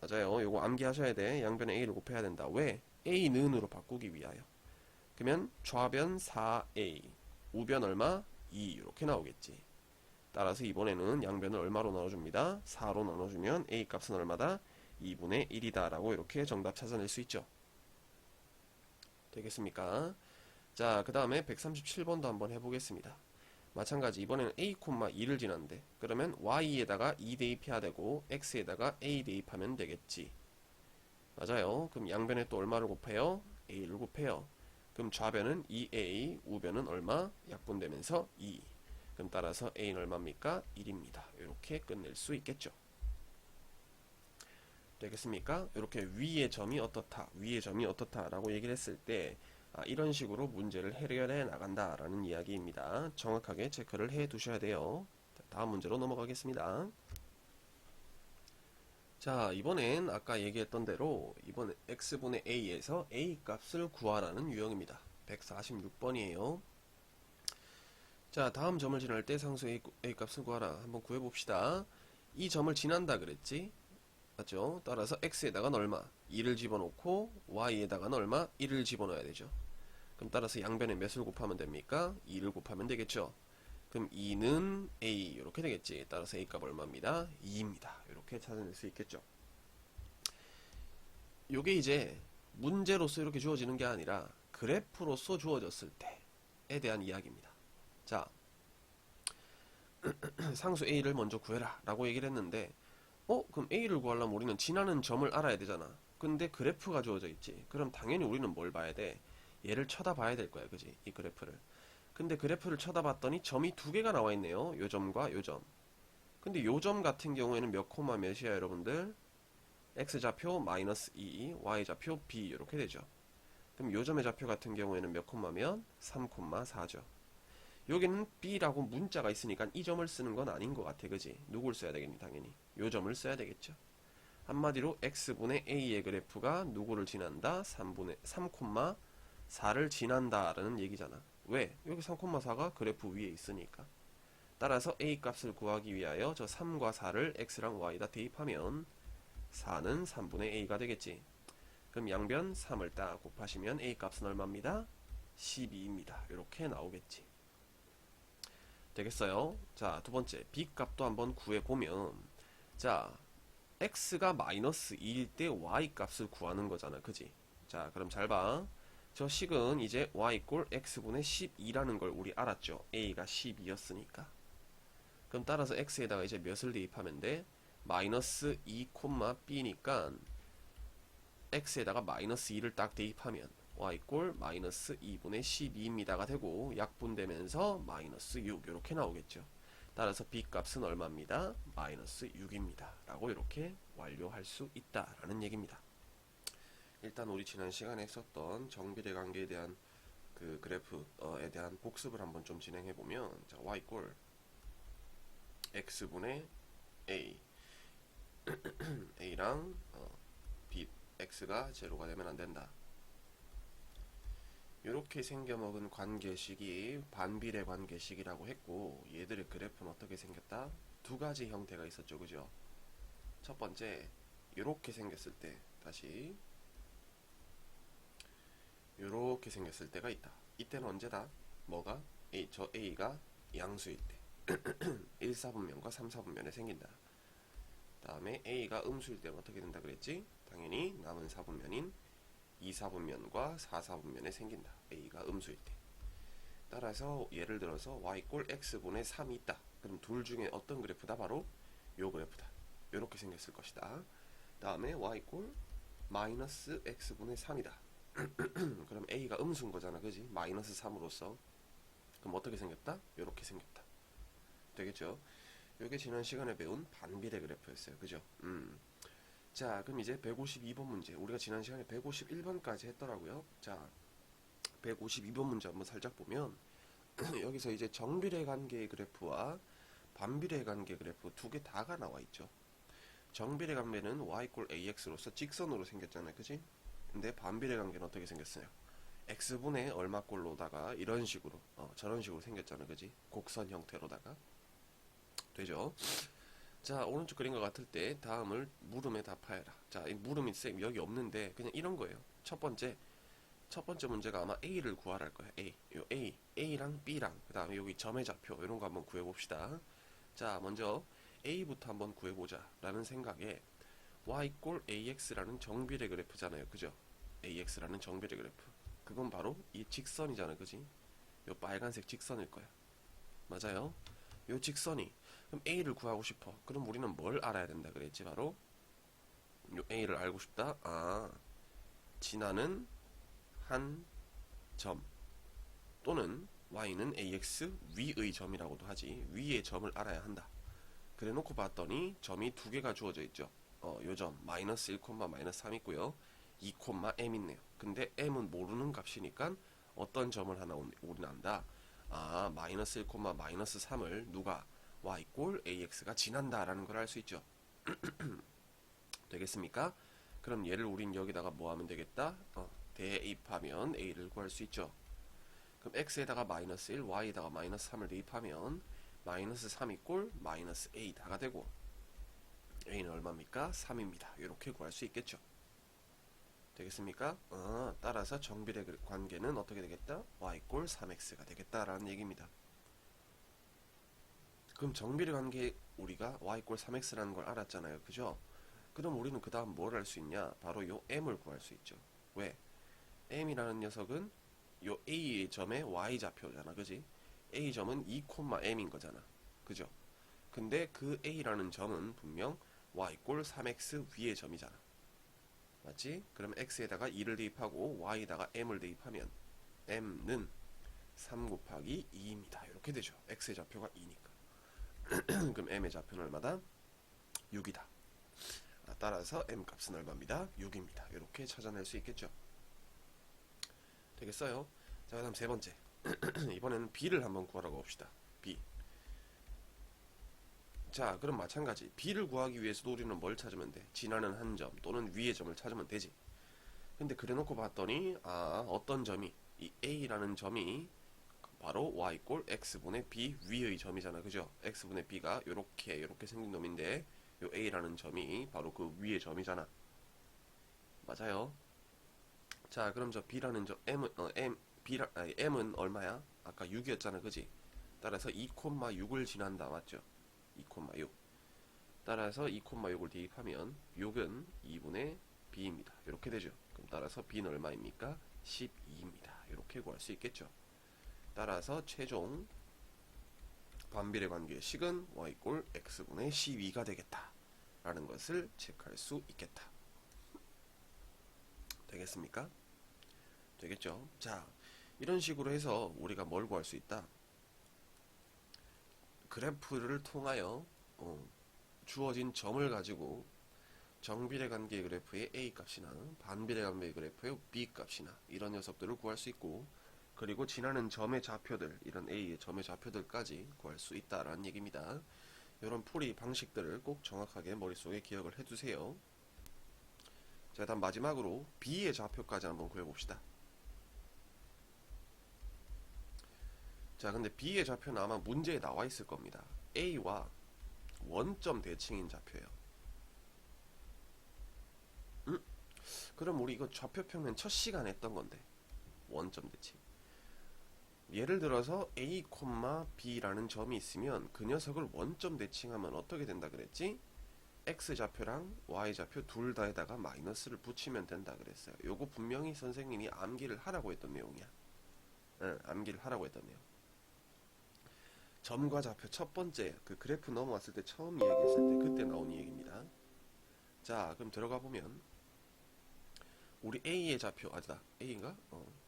맞아요. 요거 암기하셔야 돼. 양변에 a를 곱해야 된다. 왜? a는으로 바꾸기 위하여. 그러면 좌변 4a, 우변 얼마? 2 이렇게 나오겠지. 따라서 이번에는 양변을 얼마로 나눠줍니다. 4로 나눠주면 a 값은 얼마다? 2분의 1이다 라고 이렇게 정답 찾아낼 수 있죠. 되겠습니까? 자, 그 다음에 137번도 한번 해보겠습니다. 마찬가지 이번에는 a, 2를 지났는데 그러면 y에다가 2 대입해야 되고 x에다가 a 대입하면 되겠지. 맞아요. 그럼 양변에 또 얼마를 곱해요? a를 곱해요. 그럼 좌변은 2a, 우변은 얼마? 약분되면서 2. 그럼 따라서 a는 얼마입니까? 1입니다. 이렇게 끝낼 수 있겠죠. 되겠습니까? 이렇게 위의 점이 어떻다, 위의 점이 어떻다 라고 얘기를 했을 때 이런 식으로 문제를 해결해 나간다 라는 이야기입니다. 정확하게 체크를 해 두셔야 돼요. 다음 문제로 넘어가겠습니다. 자, 이번엔 아까 얘기했던 대로 이번에 x분의 a에서 a 값을 구하라는 유형입니다. 146번이에요. 자, 다음 점을 지날 때 상수 a 값을 구하라. 한번 구해봅시다. 이 점을 지난다 그랬지? 맞죠? 따라서 x에다가는 얼마? 2를 집어넣고 y에다가는 얼마? 1을 집어넣어야 되죠. 그럼 따라서 양변에 몇을 곱하면 됩니까? 2를 곱하면 되겠죠. 그럼 2는 a 이렇게 되겠지. 따라서 a 값 얼마입니다? 2입니다. 이렇게 찾아낼 수 있겠죠. 요게 이제 문제로서 이렇게 주어지는 게 아니라 그래프로서 주어졌을 때에 대한 이야기입니다. 자, 상수 a를 먼저 구해라 라고 얘기를 했는데 그럼 a를 구하려면 우리는 지나는 점을 알아야 되잖아. 근데 그래프가 주어져 있지. 그럼 당연히 우리는 뭘 봐야 돼? 얘를 쳐다봐야 될 거야, 그지? 이 그래프를. 근데 그래프를 쳐다봤더니 점이 두 개가 나와 있네요. 요 점과 요 점. 근데 요 점 같은 경우에는 몇 코마 몇이야, 여러분들? x좌표 마이너스 2, y좌표 b 이렇게 되죠. 그럼 요 점의 좌표 같은 경우에는 몇 코마면 3,4죠. 여기는 b라고 문자가 있으니까 이 점을 쓰는 건 아닌 것 같아, 그지? 누굴 써야 되겠니, 당연히? 요 점을 써야 되겠죠. 한마디로 x분의 a의 그래프가 누구를 지난다? 3,4를 지난다 라는 얘기잖아. 왜? 여기 3,4가 그래프 위에 있으니까. 따라서 a 값을 구하기 위하여 저 3과 4를 x랑 y에다 대입하면 4는 3분의 a가 되겠지. 그럼 양변 3을 딱 곱하시면 a 값은 얼마입니다? 12입니다. 이렇게 나오겠지. 되겠어요? 자, 두 번째 b 값도 한번 구해보면 자, x가 마이너스 2일 때 y 값을 구하는 거잖아, 그지? 자, 그럼 잘 봐. 저 식은 이제 y 꼴 x분의 12라는 걸 우리 알았죠. a가 12였으니까. 그럼 따라서 x에다가 이제 몇을 대입하면 돼? 마이너스 2, b니까 x에다가 마이너스 2를 딱 대입하면 y 꼴 마이너스 2분의 12입니다가 되고 약분되면서 마이너스 6 이렇게 나오겠죠. 따라서 b 값은 얼마입니다? 마이너스 6입니다. 라고 이렇게 완료할 수 있다라는 얘기입니다. 일단 우리 지난 시간에 썼던 정비례 관계에 대한 그 그래프에 대한 복습을 한번 좀 진행해 보면 자, y 꼴 x분의 a a랑 b x가 제로가 되면 안 된다. 이렇게 생겨먹은 관계식이 반비례 관계식이라고 했고 얘들의 그래프는 어떻게 생겼다? 두 가지 형태가 있었죠, 그죠? 첫 번째 이렇게 생겼을 때 다시 이렇게 생겼을 때가 있다. 이때는 언제다? 뭐가? 저 a가 양수일 때 1, 4분면과 3, 4분면에 생긴다. 다음에 a가 음수일 때는 어떻게 된다 그랬지? 당연히 남은 4분면인 2, 4분면과 4, 4분면에 생긴다. a가 음수일 때. 따라서 예를 들어서 y 꼴 x분의 3이 있다. 그럼 둘 중에 어떤 그래프다? 바로 요 그래프다. 요렇게 생겼을 것이다. 다음에 y 꼴 마이너스 x분의 3이다. 그럼 a가 음수인 거잖아, 그지? 마이너스 3으로서. 그럼 어떻게 생겼다? 요렇게 생겼다. 되겠죠? 요게 지난 시간에 배운 반비례 그래프였어요, 그죠? 자, 그럼 이제 152번 문제. 우리가 지난 시간에 151번까지 했더라고요. 자, 152번 문제 한번 살짝 보면 여기서 이제 정비례 관계의 그래프와 반비례 관계 그래프 두 개 다가 나와 있죠. 정비례 관계는 y 꼴 ax로서 직선으로 생겼잖아요. 그지? 근데 반비례 관계는 어떻게 생겼어요? x분의 얼마 꼴로다가 이런 식으로 저런 식으로 생겼잖아요. 그지? 곡선 형태로다가 되죠? 자, 오른쪽 그린 것 같을 때 다음을 물음에 답하여라. 자, 이 물음이 쌤 여기 없는데 그냥 이런 거예요. 첫 번째 문제가 아마 A를 구하랄 거예요. A랑 B랑 그 다음에 여기 점의 좌표 이런 거 한번 구해봅시다. 자, 먼저 A부터 한번 구해보자 라는 생각에 y 꼴 ax라는 정비례 그래프잖아요. 그죠? ax라는 정비례 그래프. 그건 바로 이 직선이잖아. 그지? 요 빨간색 직선일 거야. 맞아요? 요 직선이 그럼 A를 구하고 싶어. 그럼 우리는 뭘 알아야 된다 그랬지? 바로 요 A를 알고 싶다. 지나는 한 점 또는 y는 ax 위의 점이라고도 하지. 위의 점을 알아야 한다. 그래 놓고 봤더니 점이 두 개가 주어져 있죠. 요 점 마이너스 1, 마이너스 3 있고요. 2, m 있네요. 근데 m은 모르는 값이니까 어떤 점을 하나 우리는 안다. 마이너스 1, 마이너스 3을 누가 y 꼴 ax가 지난다라는 걸 알 수 있죠. 되겠습니까? 그럼 얘를 우린 여기다가 뭐 하면 되겠다? 대입하면 a를 구할 수 있죠. 그럼 x에다가 마이너스 1, y에다가 마이너스 3을 대입하면 마이너스 3이 꼴 마이너스 a 다가 되고 a는 얼마입니까? 3입니다. 이렇게 구할 수 있겠죠. 되겠습니까? 따라서 정비례 관계는 어떻게 되겠다? y 꼴 3x가 되겠다라는 얘기입니다. 그럼 정비례 관계 우리가 y 꼴 3x라는 걸 알았잖아요. 그죠? 그럼 우리는 그 다음 뭘 할 수 있냐? 바로 요 m을 구할 수 있죠. 왜? m이라는 녀석은 요 a의 점의 y좌표잖아. 그지? a점은 2,m인 거잖아. 그죠? 근데 그 a라는 점은 분명 y 꼴 3x 위의 점이잖아. 맞지? 그럼 x에다가 2를 대입하고 y에다가 m을 대입하면 m는 3 곱하기 2입니다. 이렇게 되죠. x의 좌표가 2니까. 그럼 m의 좌표는 얼마다? 6이다. 따라서 m 값은 얼마입니다? 6입니다. 이렇게 찾아낼 수 있겠죠. 되겠어요? 자, 그 다음 세 번째. 이번에는 b를 한번 구하라고 봅시다. b. 자, 그럼 마찬가지. b를 구하기 위해서도 우리는 뭘 찾으면 돼? 지나는 한 점 또는 위의 점을 찾으면 되지. 근데 그래 놓고 봤더니 어떤 점이 이 a라는 점이 바로 y 꼴 x분의 b 위의 점이잖아. 그죠? x분의 b가 요렇게 생긴 놈인데 요 a라는 점이 바로 그 위의 점이잖아. 맞아요. 자, 그럼 저 b라는 점 m은 얼마야? 아까 6이었잖아. 그지? 따라서 2,6을 지난다. 맞죠? 2,6. 따라서 2,6을 대입하면 6은 2분의 b입니다. 이렇게 되죠. 그럼 따라서 b는 얼마입니까? 12입니다. 이렇게 구할 수 있겠죠. 따라서 최종 반비례 관계의 식은 y 꼴 x분의 12가 되겠다 라는 것을 체크할 수 있겠다. 되겠습니까? 되겠죠. 자, 이런 식으로 해서 우리가 뭘 구할 수 있다? 그래프를 통하여 주어진 점을 가지고 정비례 관계 그래프의 a 값이나 반비례 관계 그래프의 b 값이나 이런 녀석들을 구할 수 있고, 그리고 지나는 점의 좌표들, 이런 a의 점의 좌표들까지 구할 수 있다라는 얘기입니다. 이런 풀이 방식들을 꼭 정확하게 머릿속에 기억을 해두세요. 자, 다음 마지막으로 b의 좌표까지 한번 구해봅시다. 자, 근데 b의 좌표는 아마 문제에 나와 있을 겁니다. a와 원점 대칭인 좌표예요. 그럼 우리 이거 좌표 평면 첫 시간에 했던 건데 원점 대칭. 예를 들어서 a, b라는 점이 있으면 그 녀석을 원점 대칭하면 어떻게 된다 그랬지? x좌표랑 y좌표 둘 다에다가 마이너스를 붙이면 된다 그랬어요. 요거 분명히 선생님이 암기를 하라고 했던 내용이야. 암기를 하라고 했던 내용. 점과 좌표 첫 번째 그 그래프 넘어왔을 때 처음 이야기했을 때 그때 나온 얘기입니다. 자, 그럼 들어가 보면 우리 a의 좌표 a인가?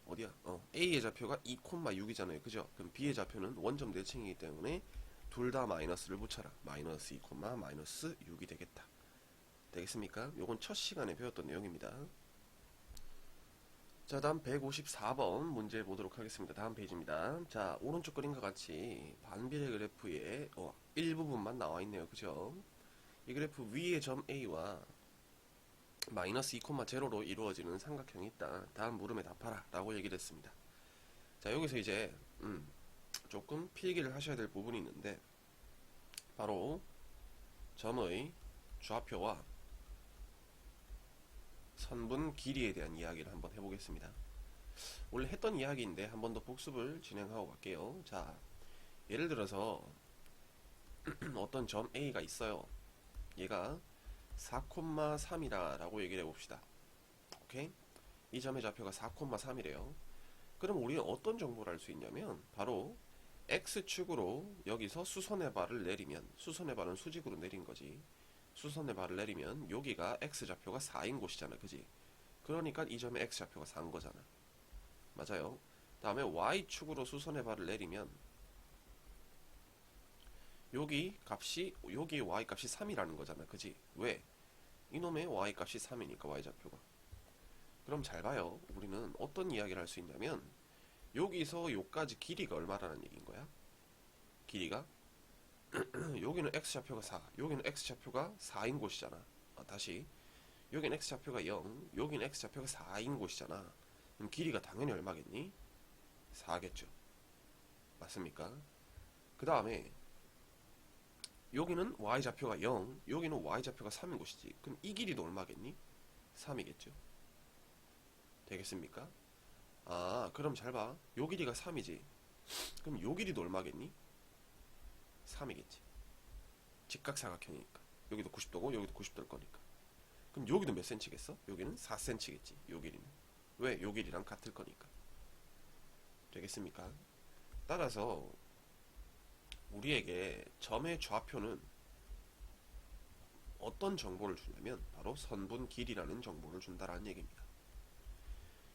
어디야? a의 좌표가 2,6이잖아요. 그죠? 그럼 b의 좌표는 원점 대칭이기 때문에 둘 다 마이너스를 붙여라. 마이너스 2, 마이너스 6이 되겠다. 되겠습니까? 요건 첫 시간에 배웠던 내용입니다. 자, 다음 154번 문제 보도록 하겠습니다. 다음 페이지입니다. 자, 오른쪽 그림과 같이 반비례 그래프의 일부분만 나와 있네요. 그죠? 이 그래프 위의 점 A와 마이너스 2,0로 이루어지는 삼각형이 있다. 다음 물음에 답하라 라고 얘기를 했습니다. 자, 여기서 이제 조금 필기를 하셔야 될 부분이 있는데, 바로 점의 좌표와 선분 길이에 대한 이야기를 한번 해보겠습니다. 원래 했던 이야기인데 한 번 더 복습을 진행하고 갈게요. 자, 예를 들어서 어떤 점 A가 있어요. 얘가 4,3이다 라고 얘기를 해봅시다. 오케이? 이 점의 좌표가 4,3이래요. 그럼 우리는 어떤 정보를 알 수 있냐면, 바로 X축으로 여기서 수선의 발을 내리면, 수선의 발은 수직으로 내린 거지. 수선의 발을 내리면 여기가 X좌표가 4인 곳이잖아. 그지? 그러니까 이 점의 X좌표가 4인 거잖아. 맞아요. 다음에 Y축으로 수선의 발을 내리면 여기 Y값이 3이라는 거잖아. 그지? 왜? 이놈의 Y값이 3이니까 Y좌표가. 그럼 잘 봐요. 우리는 어떤 이야기를 할 수 있냐면, 여기서 요까지 길이가 얼마라는 얘기인 거야? 길이가 여기는 X좌표가 4, 여기는 X좌표가 4인 곳이잖아. 다시, 여기는 X좌표가 0, 여기는 X좌표가 4인 곳이잖아. 그럼 길이가 당연히 얼마겠니? 4겠죠. 맞습니까? 그 다음에 여기는 Y좌표가 0, 여기는 Y좌표가 3인 곳이지. 그럼 이 길이도 얼마겠니? 3이겠죠. 되겠습니까? 그럼 잘 봐. 요 길이가 3이지. 그럼 요 길이도 얼마겠니? 3이겠지. 직각사각형이니까. 여기도 90도고 여기도 90도일 거니까. 그럼 여기도 몇 cm겠어? 여기는 4cm겠지. 요 길이는. 왜? 요 길이랑 같을 거니까. 되겠습니까? 따라서 우리에게 점의 좌표는 어떤 정보를 주냐면, 바로 선분 길이라는 정보를 준다라는 얘기입니다.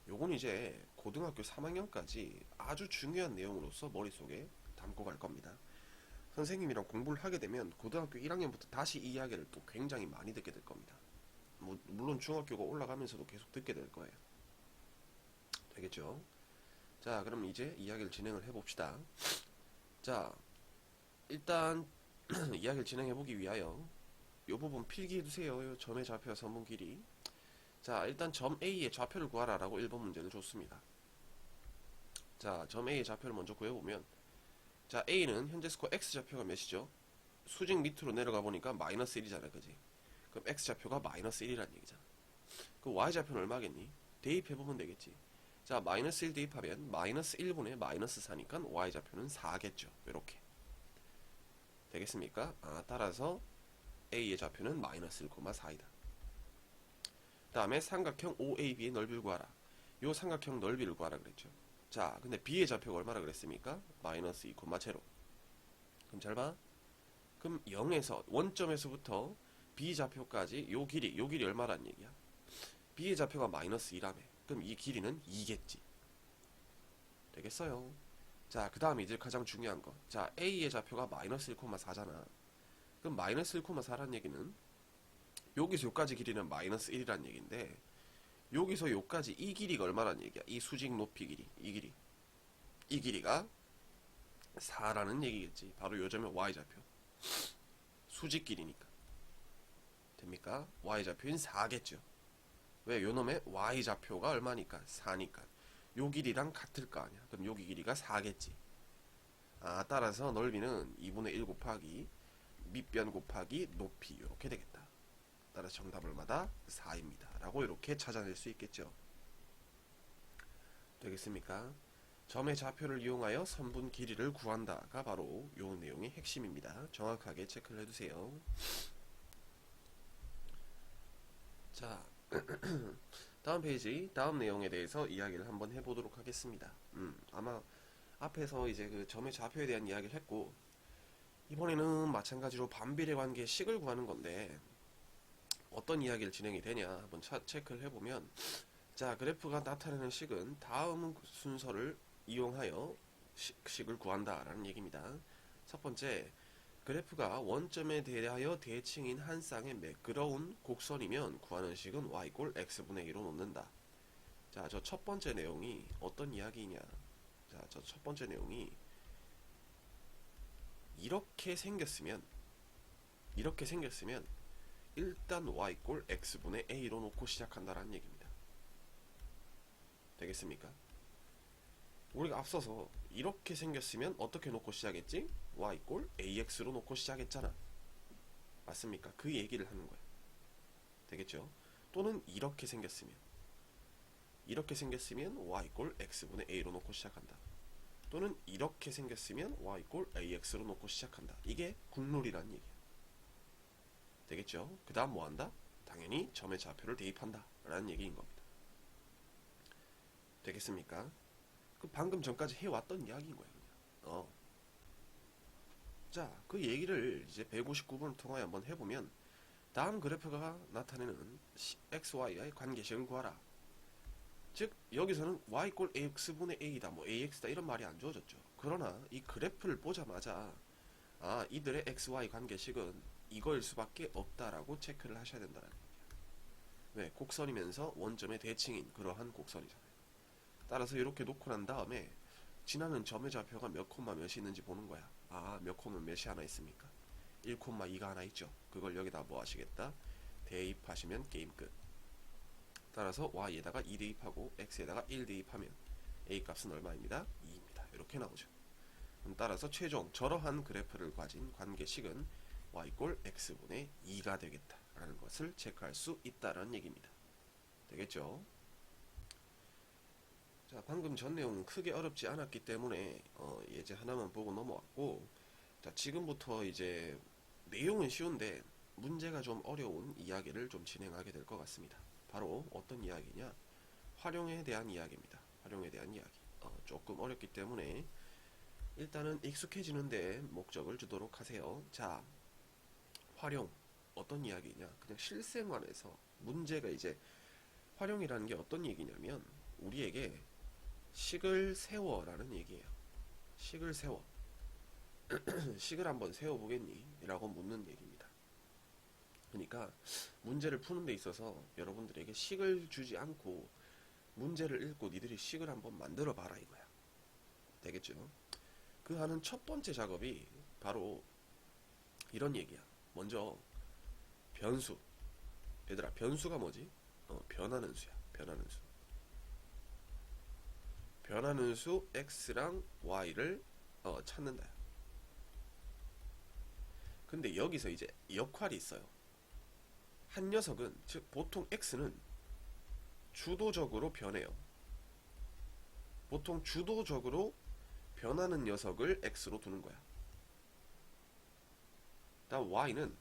요건 이제 고등학교 3학년까지 아주 중요한 내용으로서 머릿속에 담고 갈 겁니다. 선생님이랑 공부를 하게 되면 고등학교 1학년부터 다시 이 이야기를 또 굉장히 많이 듣게 될 겁니다. 물론 중학교가 올라가면서도 계속 듣게 될 거예요. 되겠죠? 자, 그럼 이제 이야기를 진행을 해봅시다. 자, 일단 이야기를 진행해보기 위하여 이 부분 필기해두세요. 점의 좌표와 선분 길이. 자, 일단 점 A의 좌표를 구하라 라고 1번 문제를 줬습니다. 자, 점 A의 좌표를 먼저 구해보면, 자, A는 현재 스코어 X좌표가 몇이죠? 수직 밑으로 내려가 보니까 마이너스 1이잖아. 그지? 그럼 X좌표가 마이너스 1이라는 얘기잖아. 그럼 Y좌표는 얼마겠니? 대입해보면 되겠지. 자, 마이너스 1 대입하면 마이너스 1분의 마이너스 4니까 Y좌표는 4겠죠. 이렇게 되겠습니까? 따라서 A의 좌표는 마이너스 1,4이다. 다음에 삼각형 OAB의 넓이를 구하라. 요 삼각형 넓이를 구하라 그랬죠. 자, 근데 B의 좌표가 얼마라 그랬습니까? 마이너스 2,0. 그럼 잘 봐. 그럼 0에서 원점에서부터 B 좌표까지 요 길이 얼마란 얘기야? B의 좌표가 마이너스 2라며. 그럼 이 길이는 2겠지. 되겠어요? 자, 그 다음에 이제 가장 중요한 거. 자, A의 좌표가 마이너스 1,4잖아. 그럼 마이너스 1,4라는 얘기는 여기서 요까지 길이는 마이너스 1이라는 얘기인데, 여기서 요까지 이 길이가 얼마라는 얘기야? 이 수직 높이 길이, 이 길이가 4라는 얘기겠지. 바로 요점의 Y좌표. 수직 길이니까. 됩니까? Y좌표인 4겠죠. 왜? 요놈의 Y좌표가 얼마니까? 4니까. 요 길이랑 같을 거 아니야. 그럼 여기 길이가 4겠지. 따라서 넓이는 2분의 1 곱하기 밑변 곱하기 높이, 이렇게 되겠다. 따라서 정답 얼마다? 4입니다. 라고 이렇게 찾아낼 수 있겠죠. 되겠습니까? 점의 좌표를 이용하여 선분 길이를 구한다가 바로 요 내용의 핵심입니다. 정확하게 체크를 해두세요. 자, 다음 페이지, 다음 내용에 대해서 이야기를 한번 해보도록 하겠습니다. 아마 앞에서 이제 그 점의 좌표에 대한 이야기를 했고, 이번에는 마찬가지로 반비례 관계 식을 구하는 건데, 어떤 이야기를 진행이 되냐 한번 체크를 해보면, 자, 그래프가 나타내는 식은 다음 순서를 이용하여 식을 구한다 라는 얘기입니다. 첫 번째, 그래프가 원점에 대하여 대칭인 한 쌍의 매끄러운 곡선이면 구하는 식은 y = x분의 2로 놓는다. 자, 저 첫 번째 내용이 어떤 이야기냐. 자, 저 첫 번째 내용이 이렇게 생겼으면 일단 y 꼴 x분의 a로 놓고 시작한다라는 얘기입니다. 되겠습니까? 우리가 앞서서 이렇게 생겼으면 어떻게 놓고 시작했지? y 꼴 ax로 놓고 시작했잖아. 맞습니까? 그 얘기를 하는 거야. 되겠죠? 또는 이렇게 생겼으면 y 꼴 x분의 a로 놓고 시작한다. 또는 이렇게 생겼으면 y 꼴 ax로 놓고 시작한다. 이게 국룰이란 얘기야. 되겠죠? 그 다음 뭐 한다? 당연히 점의 좌표를 대입한다 라는 얘기인 겁니다. 되겠습니까? 그 방금 전까지 해왔던 이야기인 거예요. 그냥. 자, 그 얘기를 이제 159번을 통하여 한번 해보면 다음 그래프가 나타내는 xy의 관계식을 구하라. 즉 여기서는 y 꼴 ax분의 a다, 뭐 ax다 이런 말이 안 주어졌죠. 그러나 이 그래프를 보자마자 이들의 xy 관계식은 이거일 수밖에 없다라고 체크를 하셔야 된다는 얘기야. 왜? 곡선이면서 원점의 대칭인 그러한 곡선이잖아요. 따라서 이렇게 놓고 난 다음에 지나는 점의 좌표가 몇 콤마 몇이 있는지 보는 거야. 몇 콤마 몇이 하나 있습니까? 1,2가 하나 있죠. 그걸 여기다 뭐 하시겠다? 대입하시면 게임 끝. 따라서 y에다가 2 대입하고 x에다가 1 대입하면 a 값은 얼마입니다? 2입니다. 이렇게 나오죠. 따라서 최종 저러한 그래프를 가진 관계식은 y 꼴 x분의 2가 되겠다라는 것을 체크할 수 있다는 얘기입니다. 되겠죠? 자, 방금 전 내용은 크게 어렵지 않았기 때문에 예제 하나만 보고 넘어왔고, 자, 지금부터 이제 내용은 쉬운데 문제가 좀 어려운 이야기를 좀 진행하게 될 것 같습니다. 바로 어떤 이야기냐? 활용에 대한 이야기입니다. 활용에 대한 이야기. 조금 어렵기 때문에 일단은 익숙해지는데 목적을 주도록 하세요. 자, 활용. 어떤 이야기냐? 그냥 실생활에서 문제가 이제 활용이라는 게 어떤 얘기냐면 우리에게 식을 세워라는 얘기예요. 식을 세워. 식을 한번 세워보겠니? 라고 묻는 얘기입니다. 그러니까 문제를 푸는 데 있어서 여러분들에게 식을 주지 않고 문제를 읽고 니들이 식을 한번 만들어 봐라 이거야. 되겠죠? 그 하는 첫 번째 작업이 바로 이런 얘기야. 먼저 변수. 얘들아, 변수가 뭐지? 변하는 수야. 변하는 수. 변하는 수 x랑 y를 찾는다. 근데 여기서 이제 역할이 있어요. 한 녀석은, 즉 보통 x는 주도적으로 변해요. 보통 주도적으로 변하는 녀석을 x로 두는 거야. 다음 y는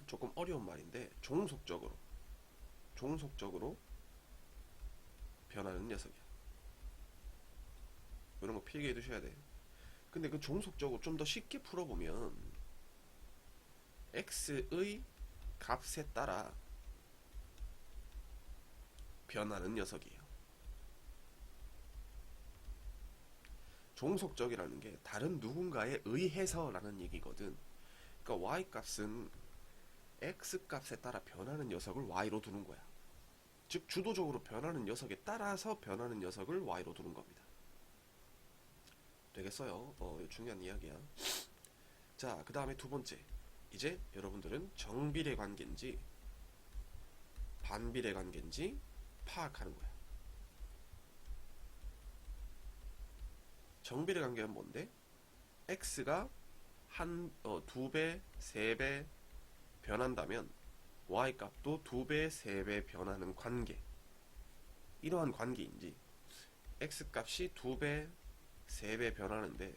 조금 어려운 말인데 종속적으로 변하는 녀석이야. 이런 거 필기해 두셔야 돼. 근데 그 종속적으로 좀 더 쉽게 풀어보면 x의 값에 따라 변하는 녀석이에요. 종속적이라는 게 다른 누군가에 의해서라는 얘기거든. 그러니까 y 값은 x 값에 따라 변하는 녀석을 y로 두는 거야. 즉 주도적으로 변하는 녀석에 따라서 변하는 녀석을 y로 두는 겁니다. 되겠어요? 중요한 이야기야. 자, 그 다음에 두 번째. 이제 여러분들은 정비례 관계인지 반비례 관계인지 파악하는 거야. 정비례 관계는 뭔데? x가 2배, 3배 변한다면 y 값도 2배, 3배 변하는 관계. 이러한 관계인지 x 값이 2배, 3배 변하는데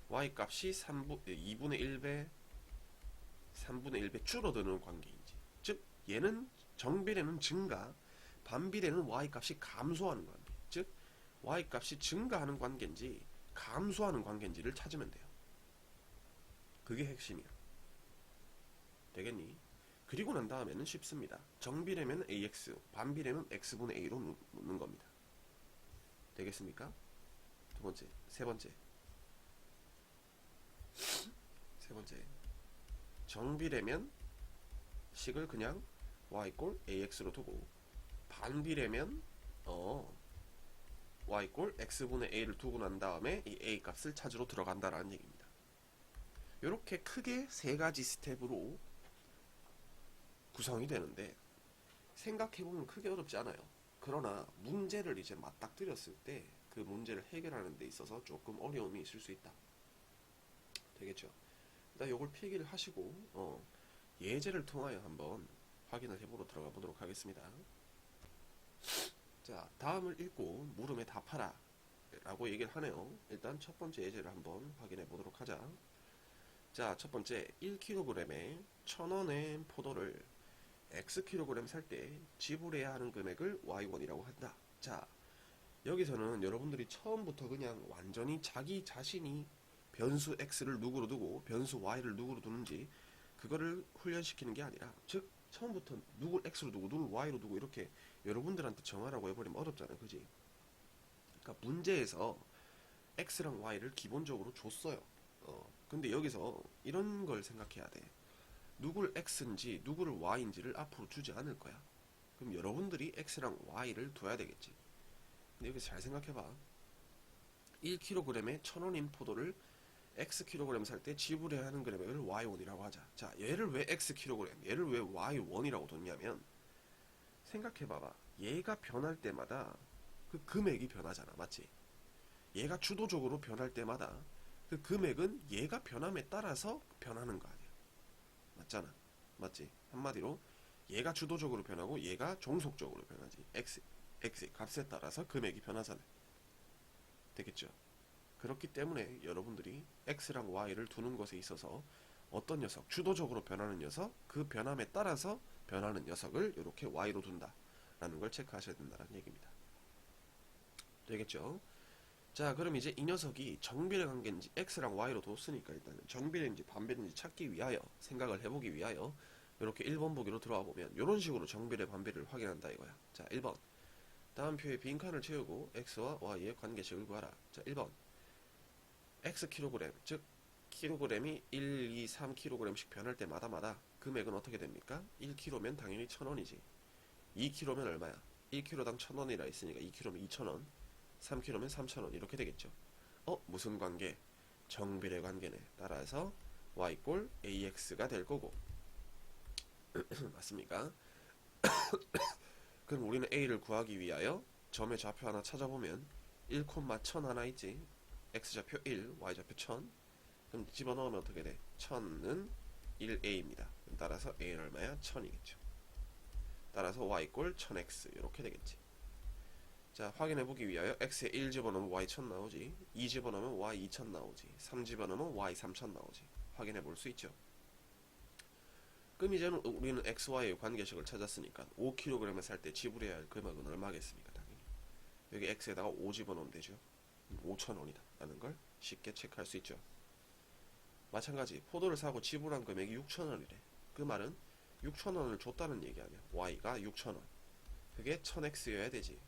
y 값이 2분의 1배, 3분의 1배 줄어드는 관계인지. 즉 얘는 정비례는 증가, 반비례는 y 값이 감소하는 관계. 즉 y 값이 증가하는 관계인지 감소하는 관계인지를 찾으면 돼요. 그게 핵심이야. 되겠니? 그리고 난 다음에는 쉽습니다. 정비례면 ax, 반비례면 x분의 a로 묻는 겁니다. 되겠습니까? 두 번째, 세 번째. 정비례면 식을 그냥 y 꼴 ax로 두고, 반비례면 y 꼴 x분의 a를 두고 난 다음에 이 a 값을 찾으러 들어간다라는 얘기입니다. 이렇게 크게 세 가지 스텝으로 구성이 되는데 생각해보면 크게 어렵지 않아요. 그러나 문제를 이제 맞닥뜨렸을 때 그 문제를 해결하는 데 있어서 조금 어려움이 있을 수 있다. 되겠죠? 일단 요걸 필기를 하시고 예제를 통하여 한번 확인을 해보러 들어가 보도록 하겠습니다. 자, 다음을 읽고 물음에 답하라 라고 얘기를 하네요. 일단 첫 번째 예제를 한번 확인해 보도록 하자. 자, 첫 번째 1kg에 1000원의 포도를 Xkg 살 때 지불해야 하는 금액을 Y1이라고 한다. 자, 여기서는 여러분들이 처음부터 그냥 완전히 자기 자신이 변수 X를 누구로 두고 변수 Y를 누구로 두는지 그거를 훈련시키는 게 아니라, 즉 처음부터 누굴 X로 두고 누굴 Y로 두고 이렇게 여러분들한테 정하라고 해버리면 어렵잖아요. 그지? 그러니까 문제에서 X랑 Y를 기본적으로 줬어요. 근데 여기서 이런 걸 생각해야 돼. 누굴 X인지 누구를 Y인지를 앞으로 주지 않을 거야. 그럼 여러분들이 X랑 Y를 둬야 되겠지. 근데 여기서 잘 생각해봐. 1kg에 1000원인 포도를 Xkg 살 때 지불해야 하는 금액을 Y1이라고 하자. 자, 얘를 왜 Xkg, 얘를 왜 Y1이라고 뒀냐면, 생각해봐봐. 얘가 변할 때마다 그 금액이 변하잖아. 맞지? 얘가 주도적으로 변할 때마다 그 금액은 얘가 변함에 따라서 변하는 거 아니야. 맞잖아. 맞지? 한마디로 얘가 주도적으로 변하고 얘가 종속적으로 변하지. X 값에 따라서 금액이 변하잖아요. 되겠죠? 그렇기 때문에 여러분들이 X랑 Y를 두는 것에 있어서 어떤 녀석, 주도적으로 변하는 녀석, 그 변함에 따라서 변하는 녀석을 이렇게 Y로 둔다 라는 걸 체크하셔야 된다는 얘기입니다. 되겠죠? 자, 그럼 이제 이 녀석이 정비례 관계인지 X랑 Y로 뒀으니까 일단은 정비례인지 반비례인지 찾기 위하여, 생각을 해보기 위하여 이렇게 1번 보기로 들어와 보면 이런 식으로 정비례 반비례를 확인한다 이거야. 자, 1번 다음 표에 빈칸을 채우고 X와 Y의 관계식을 구하라. 자, 1번 Xkg, 즉 kg이 1, 2, 3kg씩 변할 때마다마다 금액은 어떻게 됩니까? 1kg면 당연히 1000원이지. 2kg면 얼마야? 1kg당 1000원이라 했으니까 2kg면 2000원, 3kg면 3000원 이렇게 되겠죠. 무슨 관계? 정비례 관계네. 따라서 y = ax가 될 거고. 맞습니까? 그럼 우리는 a를 구하기 위하여 점의 좌표 하나 찾아보면 1,1000 하나 있지. x좌표 1, y좌표 1000. 그럼 집어넣으면 어떻게 돼? 1000은 1a입니다. 따라서 a는 얼마야? 1000이겠죠. 따라서 y = 1000x 이렇게 되겠지. 자, 확인해보기 위하여 x에 1 집어넣으면 y 1000 나오지, 2 집어넣으면 y 2000 나오지, 3 집어넣으면 y 3000 나오지. 확인해볼 수 있죠. 그럼 이제는 우리는 xy의 관계식을 찾았으니까 5kg을 살 때 지불해야 할 금액은 얼마겠습니까? 당연히 여기 x에다가 5 집어넣으면 되죠. 5,000원이다 라는 걸 쉽게 체크할 수 있죠. 마찬가지 포도를 사고 지불한 금액이 6,000원이래. 그 말은 6,000원을 줬다는 얘기 아니야. y가 6,000원, 그게 1000x여야 되지.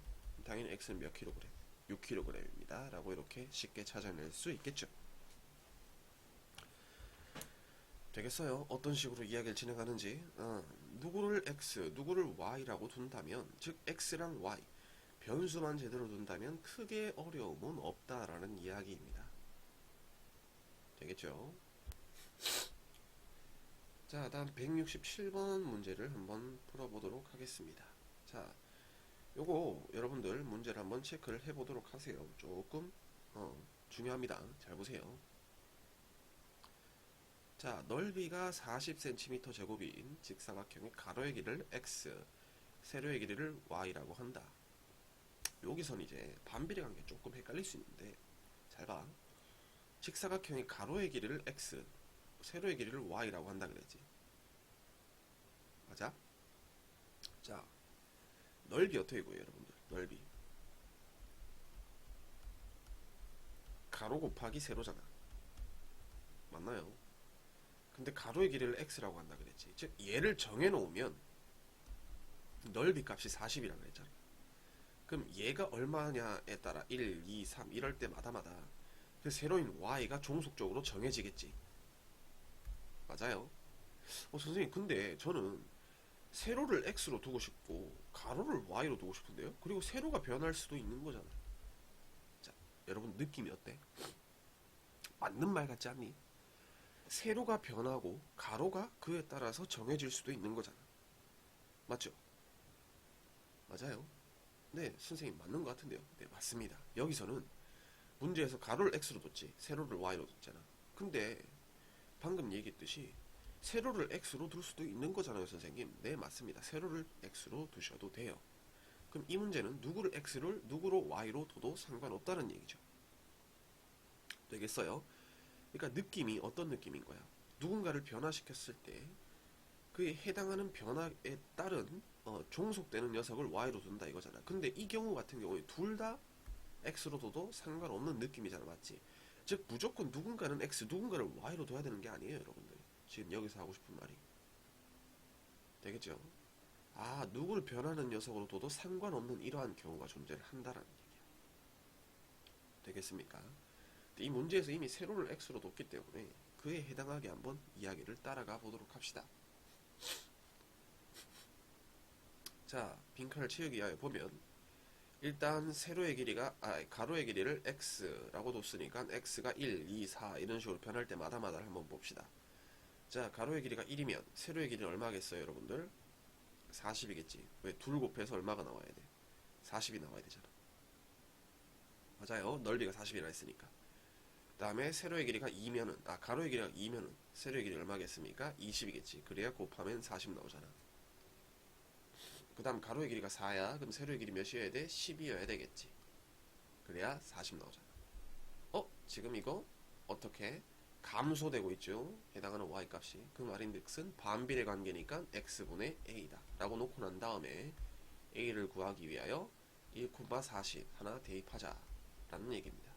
당연히 x는 몇 kg? 6kg입니다 라고 이렇게 쉽게 찾아낼 수 있겠죠. 되겠어요? 어떤 식으로 이야기를 진행하는지. 누구를 x, 누구를 y라고 둔다면, 즉 x랑 y 변수만 제대로 둔다면 크게 어려움은 없다라는 이야기입니다. 되겠죠? 자, 다음 167번 문제를 한번 풀어보도록 하겠습니다. 자, 요거 여러분들 문제를 한번 체크를 해보도록 하세요. 조금 중요합니다. 잘 보세요. 자, 넓이가 40cm 제곱인 직사각형의 가로의 길이를 x, 세로의 길이를 y라고 한다. 여기선 이제 반비례 관계 조금 헷갈릴 수 있는데, 잘 봐. 직사각형의 가로의 길이를 x, 세로의 길이를 y라고 한다 그랬지. 맞아? 자, 넓이 어떻게 구해요, 여러분들? 넓이 가로 곱하기 세로잖아. 맞나요? 근데 가로의 길이를 x라고 한다 그랬지. 즉 얘를 정해놓으면 넓이 값이 40이라 그랬잖아. 그럼 얘가 얼마냐에 따라 1, 2, 3 이럴 때마다마다 그 세로인 y가 종속적으로 정해지겠지. 맞아요? 선생님, 근데 저는 세로를 x로 두고 싶고 가로를 y로 두고 싶은데요? 그리고 세로가 변할 수도 있는 거잖아. 자, 여러분 느낌이 어때? 맞는 말 같지 않니? 세로가 변하고 가로가 그에 따라서 정해질 수도 있는 거잖아. 맞죠? 맞아요. 네, 선생님 맞는 것 같은데요. 네, 맞습니다. 여기서는 문제에서 가로를 x로 뒀지 세로를 y로 뒀잖아. 근데 방금 얘기했듯이 세로를 x로 둘 수도 있는 거잖아요, 선생님. 네, 맞습니다. 세로를 x로 두셔도 돼요. 그럼 이 문제는 누구를 x를 누구로 y로 둬도 상관없다는 얘기죠. 되겠어요? 그러니까 느낌이 어떤 느낌인 거야? 누군가를 변화시켰을 때 그에 해당하는 변화에 따른 종속되는 녀석을 y로 둔다 이거잖아. 근데 이 경우 같은 경우에 둘 다 x로 둬도 상관없는 느낌이잖아, 맞지? 즉 무조건 누군가는 x, 누군가를 y로 둬야 되는 게 아니에요, 여러분들. 지금 여기서 하고 싶은 말이 되겠죠? 아, 누구를 변하는 녀석으로 둬도 상관없는 이러한 경우가 존재를 한다라는 얘기야. 되겠습니까? 이 문제에서 이미 세로를 x로 뒀기 때문에 그에 해당하게 한번 이야기를 따라가 보도록 합시다. 자, 빈칸을 채우기 위하여 보면 일단 세로의 길이가 가로의 길이를 x라고 뒀으니까 x가 1, 2, 4 이런 식으로 변할 때마다를 한번 봅시다. 자, 가로의 길이가 1이면 세로의 길이는 얼마겠어요, 여러분들? 40이겠지. 왜? 둘 곱해서 얼마가 나와야 돼? 40이 나와야 되잖아. 맞아요. 넓이가 40이나 했으니까. 그 다음에 세로의 길이가 2면은 가로의 길이가 2면은 세로의 길이 얼마겠습니까? 20이겠지. 그래야 곱하면 40 나오잖아. 그 다음 가로의 길이가 4야. 그럼 세로의 길이 몇이어야 돼? 10이어야 되겠지. 그래야 40 나오잖아. 지금 이거 어떻게 감소되고 있죠? 해당하는 y값이. 그 말인즉슨 반비례 관계니까 x분의 a다 라고 놓고 난 다음에 a를 구하기 위하여 1,40 하나 대입하자 라는 얘기입니다.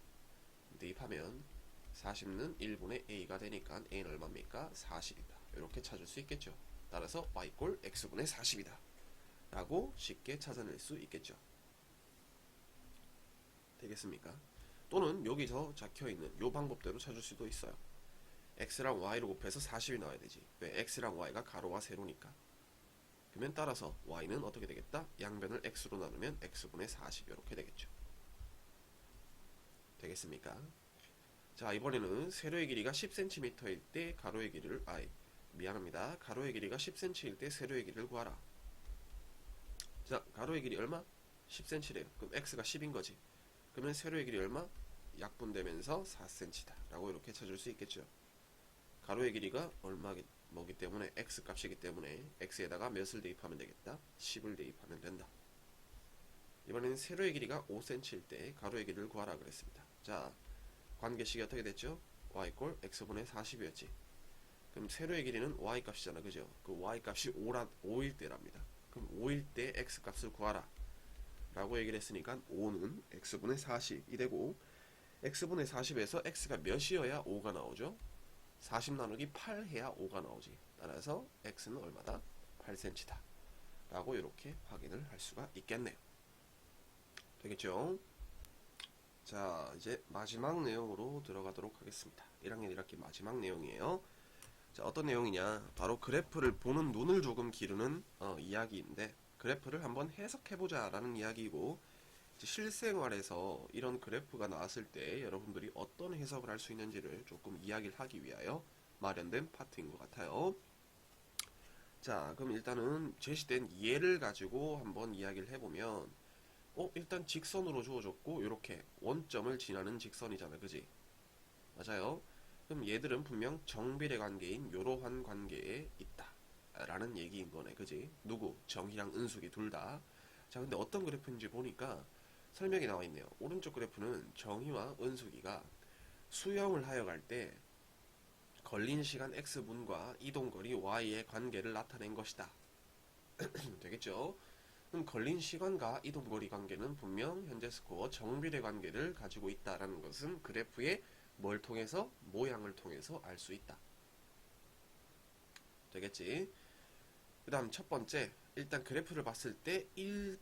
대입하면 40는 1분의 a가 되니까 a는 얼마입니까? 40이다. 이렇게 찾을 수 있겠죠. 따라서 y 꼴 x분의 40이다 라고 쉽게 찾아낼 수 있겠죠. 되겠습니까? 또는 여기서 적혀있는 이 방법대로 찾을 수도 있어요. x랑 y로 곱해서 40이 나와야 되지. 왜? x랑 y가 가로와 세로니까. 그러면 따라서 y는 어떻게 되겠다? 양변을 x로 나누면 x분의 40 이렇게 되겠죠. 되겠습니까? 자, 이번에는 세로의 길이가 10cm일 때 가로의 길이를 미안합니다. 가로의 길이가 10cm일 때 세로의 길이를 구하라. 자, 가로의 길이 얼마? 10cm래요. 그럼 x가 10인 거지. 그러면 세로의 길이 얼마? 약분되면서 4cm다 라고 이렇게 찾을 수 있겠죠. 가로의 길이가 뭐기 때문에 x 값이기 때문에 x에다가 몇을 대입하면 되겠다? 10을 대입하면 된다. 이번에는 세로의 길이가 5cm일 때 가로의 길이를 구하라 그랬습니다. 자, 관계식이 어떻게 됐죠? y 꼴 x분의 40이었지. 그럼 세로의 길이는 y 값이잖아, 그죠? 그 y 값이 5일 때랍니다. 그럼 5일 때 x 값을 구하라 라고 얘기를 했으니까 5는 x분의 40이 되고, x분의 40에서 x가 몇이어야 5가 나오죠? 40 나누기 8 해야 5가 나오지. 따라서 x는 얼마다? 8cm다 라고 이렇게 확인을 할 수가 있겠네요. 되겠죠? 자, 이제 마지막 내용으로 들어가도록 하겠습니다. 1학년 1학기 마지막 내용이에요. 자, 어떤 내용이냐? 바로 그래프를 보는 눈을 조금 기르는 이야기인데, 그래프를 한번 해석해보자 라는 이야기이고, 실생활에서 이런 그래프가 나왔을 때 여러분들이 어떤 해석을 할 수 있는지를 조금 이야기를 하기 위하여 마련된 파트인 것 같아요. 자, 그럼 일단은 제시된 예를 가지고 한번 이야기를 해보면, 일단 직선으로 주어졌고 이렇게 원점을 지나는 직선이잖아, 그지? 맞아요. 그럼 얘들은 분명 정비례 관계인 이러한 관계에 있다 라는 얘기인 거네, 그지? 누구? 정희랑 은숙이 둘 다. 자, 근데 어떤 그래프인지 보니까 설명이 나와 있네요. 오른쪽 그래프는 정희와 은숙이가 수영을 하여 갈 때 걸린 시간 x분과 이동거리 y의 관계를 나타낸 것이다. 되겠죠? 그럼 걸린 시간과 이동거리 관계는 분명 현재 스코어 정비례 관계를 가지고 있다라는 것은 그래프의 뭘 통해서? 모양을 통해서 알 수 있다. 되겠지? 그 다음 첫 번째, 일단 그래프를 봤을 때 1,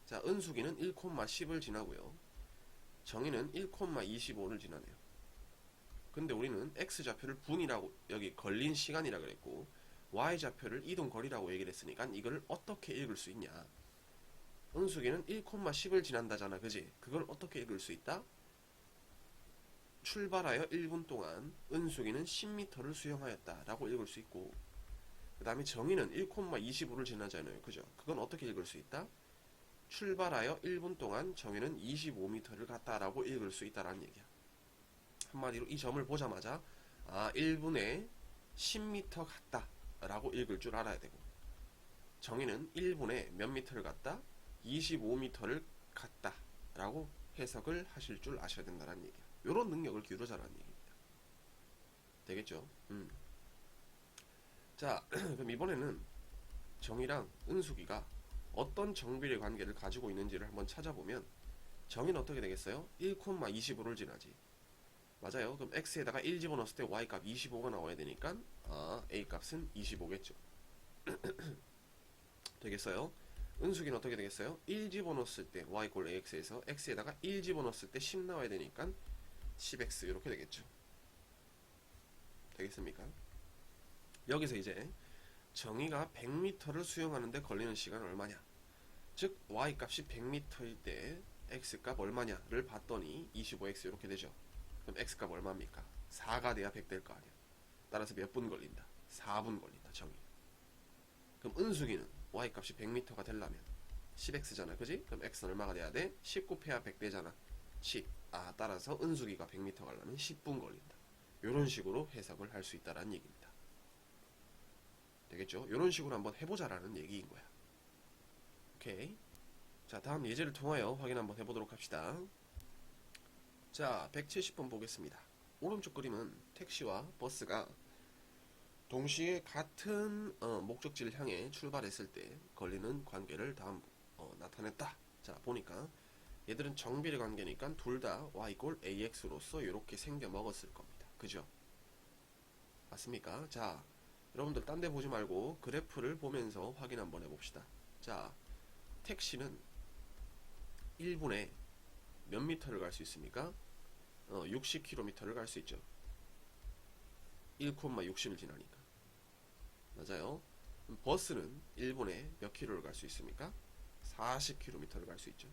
자, 은숙이는 1,10을 지나고요. 정의는 1,25를 지나네요. 근데 우리는 x좌표를 분이라고, 여기 걸린 시간이라 그랬고, y좌표를 이동거리라고 얘기를 했으니까 이걸 어떻게 읽을 수 있냐? 은숙이는 1,10을 지난다잖아, 그지? 그걸 어떻게 읽을 수 있다? 출발하여 1분 동안 은숙이는 10m를 수영하였다 라고 읽을 수 있고, 그 다음에 정의는 1,25를 지나잖아요. 그죠? 그건 어떻게 읽을 수 있다? 출발하여 1분 동안 정의는 25m를 갔다라고 읽을 수 있다라는 얘기야. 한마디로 이 점을 보자마자 1분에 10m 갔다 라고 읽을 줄 알아야 되고, 정의는 1분에 몇 미터를 갔다? 25m를 갔다 라고 해석을 하실 줄 아셔야 된다는 얘기야. 요런 능력을 기울여자라는 얘기입니다. 되겠죠? 자, 그럼 이번에는 정의랑 은수기가 어떤 정비례 관계를 가지고 있는지를 한번 찾아보면, 정의는 어떻게 되겠어요? 1,25를 지나지. 맞아요. 그럼 x에다가 1 집어넣었을 때 y값 25가 나와야 되니까 a값은 25겠죠. 되겠어요? 은수기는 어떻게 되겠어요? 1 집어넣었을 때 y 꼴 ax에서 x에다가 1 집어넣었을 때 10 나와야 되니까 10x 이렇게 되겠죠. 되겠습니까? 여기서 이제 정의가 100m를 수영하는데 걸리는 시간은 얼마냐? 즉 y값이 100m일 때 x값 얼마냐를 봤더니 25x 이렇게 되죠. 그럼 x값 얼마입니까? 4가 돼야 100 될 거 아니야. 따라서 몇 분 걸린다? 4분 걸린다. 정의. 그럼 은수기는 y값이 100m가 되려면 10x잖아. 그지? 그럼 x는 얼마가 돼야 돼? 10 곱해야 100 되잖아. 10. 따라서 은수기가 100m 가려면 10분 걸린다. 이런 식으로 해석을 할 수 있다라는 얘기입니다. 되겠죠? 이런 식으로 한번 해보자라는 얘기인 거야. 오케이. 자, 다음 예제를 통하여 확인 한번 해보도록 합시다. 자, 170번 보겠습니다. 오른쪽 그림은 택시와 버스가 동시에 같은 목적지를 향해 출발했을 때 걸리는 관계를 다음 나타냈다. 자, 보니까 얘들은 정비례 관계니까 둘 다 y 꼴 ax로서 이렇게 생겨 먹었을 겁니다. 그죠? 맞습니까? 자, 여러분들 딴 데 보지 말고 그래프를 보면서 확인 한번 해봅시다. 자, 택시는 1분에 몇 미터를 갈 수 있습니까? 60km를 갈 수 있죠. 1,60을 지나니까. 맞아요. 버스는 1분에 몇 킬로를 갈 수 있습니까? 40km를 갈 수 있죠.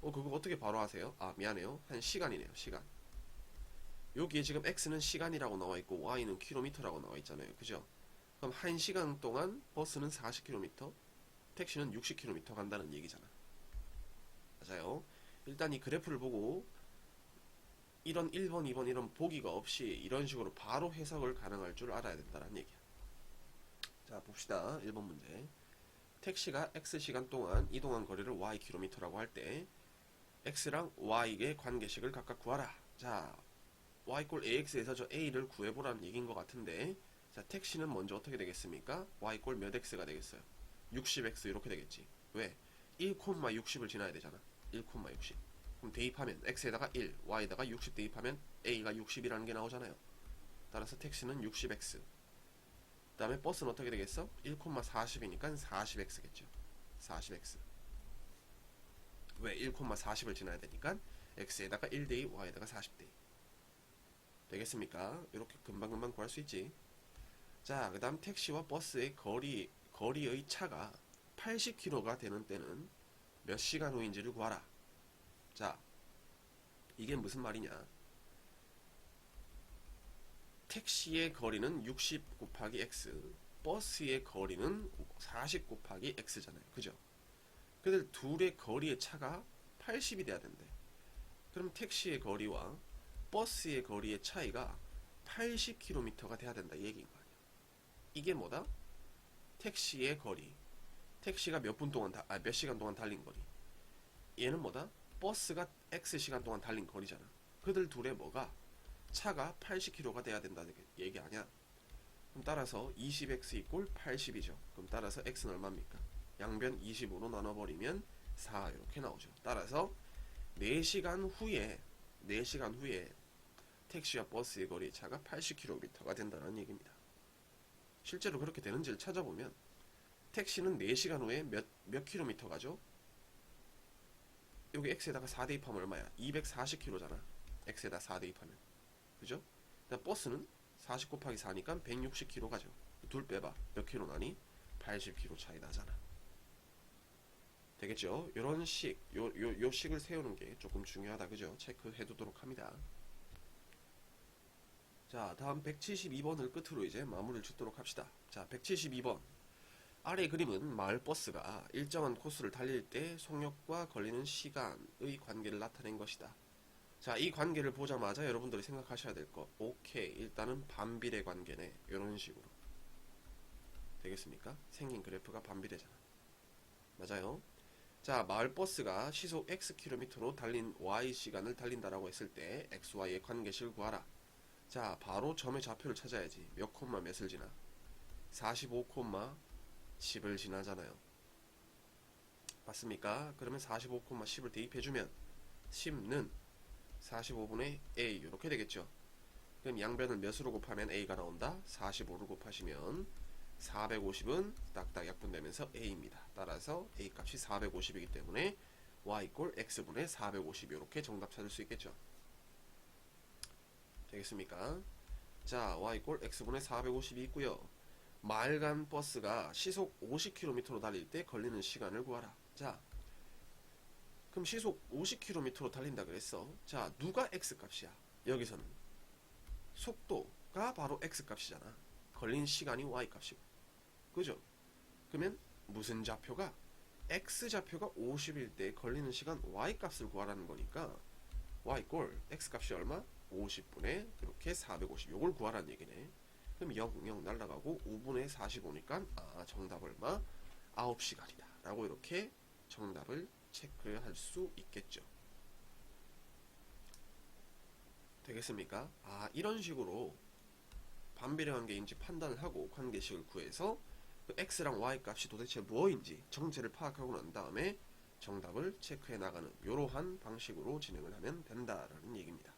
그거 어떻게 바로 하세요? 미안해요. 한 시간이네요. 시간. 여기에 지금 x는 시간이라고 나와 있고 y는 킬로미터라고 나와 있잖아요. 그죠? 그럼 1시간 동안 버스는 40km, 택시는 60km 간다는 얘기잖아. 맞아요. 일단 이 그래프를 보고 이런 1번, 2번 이런 보기가 없이 이런 식으로 바로 해석을 가능할 줄 알아야 된다는 얘기야. 자, 봅시다. 1번 문제. 택시가 x시간 동안 이동한 거리를 ykm라고 할 때 x랑 y의 관계식을 각각 구하라. 자, y꼴 ax에서 저 a를 구해보라는 얘기인 것 같은데, 자, 택시는 먼저 어떻게 되겠습니까? y꼴 몇 x가 되겠어요? 60x 이렇게 되겠지. 왜? 1,60을 지나야 되잖아. 1,60. 그럼 대입하면 x에다가 1, y에다가 60 대입하면 a가 60이라는 게 나오잖아요. 따라서 택시는 60x. 그 다음에 버스는 어떻게 되겠어? 1,40이니까 40x겠죠. 40x. 왜? 1,40을 지나야 되니까 x에다가 1 대입, y에다가 40 대입. 되겠습니까? 이렇게 금방금방 구할 수 있지. 자, 그 다음 택시와 버스의 거리의 차가 80km가 되는 때는 몇 시간 후인지를 구하라. 자, 이게 무슨 말이냐? 택시의 거리는 60 곱하기 x, 버스의 거리는 40 곱하기 x잖아요. 그죠? 그들 둘의 거리의 차가 80이 돼야 된대. 그럼 택시의 거리와 버스의 거리의 차이가 80km가 돼야 된다 이 얘기인 거 아니야. 이게 뭐다? 택시의 거리. 택시가 몇 시간 동안 달린 거리. 얘는 뭐다? 버스가 x시간 동안 달린 거리잖아. 그들 둘의 뭐가? 차가 80km가 돼야 된다는 얘기 아니야. 그럼 따라서 20x 이꼴 80이죠. 그럼 따라서 x는 얼마입니까? 양변 20으로 나눠버리면 4 이렇게 나오죠. 따라서 4시간 후에 택시와 버스의 거리의 차가 80km가 된다는 얘기입니다. 실제로 그렇게 되는지를 찾아보면 택시는 4시간 후에 몇 킬로미터 가죠? 여기 x에다가 4 대입하면 얼마야? 240km잖아. x에다 4 대입하면. 그죠? 버스는 40 곱하기 4니까 160km 가죠. 둘 빼봐. 몇 킬로 나니? 80km 차이 나잖아. 되겠죠? 요런 식, 요 식을 세우는 게 조금 중요하다. 그죠? 체크해 두도록 합니다. 자, 다음 172번을 끝으로 이제 마무리를 짓도록 합시다. 자, 172번. 아래 그림은 마을버스가 일정한 코스를 달릴 때 속력과 걸리는 시간의 관계를 나타낸 것이다. 자, 이 관계를 보자마자 여러분들이 생각하셔야 될 거. 오케이, 일단은 반비례 관계네. 이런 식으로. 되겠습니까? 생긴 그래프가 반비례잖아. 맞아요. 자, 마을버스가 시속 Xkm로 달린 Y 시간을 달린다라고 했을 때 XY의 관계식을 구하라. 자, 바로 점의 좌표를 찾아야지. 몇 콤마 몇을 지나? 45 콤마 10을 지나잖아요. 맞습니까? 그러면 45 콤마 10을 대입해주면 10는 45분의 A 이렇게 되겠죠. 그럼 양변을 몇으로 곱하면 A가 나온다? 45로 곱하시면 450은 딱딱 약분되면서 A입니다. 따라서 A 값이 450이기 때문에 Y 꼴 X분의 450 이렇게 정답 찾을 수 있겠죠. 되겠습니까? 자, Y 꼴 X분의 450이 있고요. 마을간 버스가 시속 50km로 달릴 때 걸리는 시간을 구하라. 자, 그럼 시속 50km로 달린다 그랬어. 자, 누가 X값이야? 여기서는 속도가 바로 X값이잖아. 걸린 시간이 Y값이고. 그죠? 그러면 무슨 좌표가? X좌표가 50일 때 걸리는 시간 Y값을 구하라는 거니까 Y꼴 X값이 얼마? 50분의 이렇게 450 요걸 구하라는 얘기네. 그럼 0, 0 날라가고 5분의 45니까 정답 얼마? 9시간이다 라고 이렇게 정답을 체크할 수 있겠죠. 되겠습니까? 이런 식으로 반비례 관계인지 판단을 하고 관계식을 구해서 그 X랑 Y 값이 도대체 뭐인지 정체를 파악하고 난 다음에 정답을 체크해 나가는 이러한 방식으로 진행을 하면 된다라는 얘기입니다.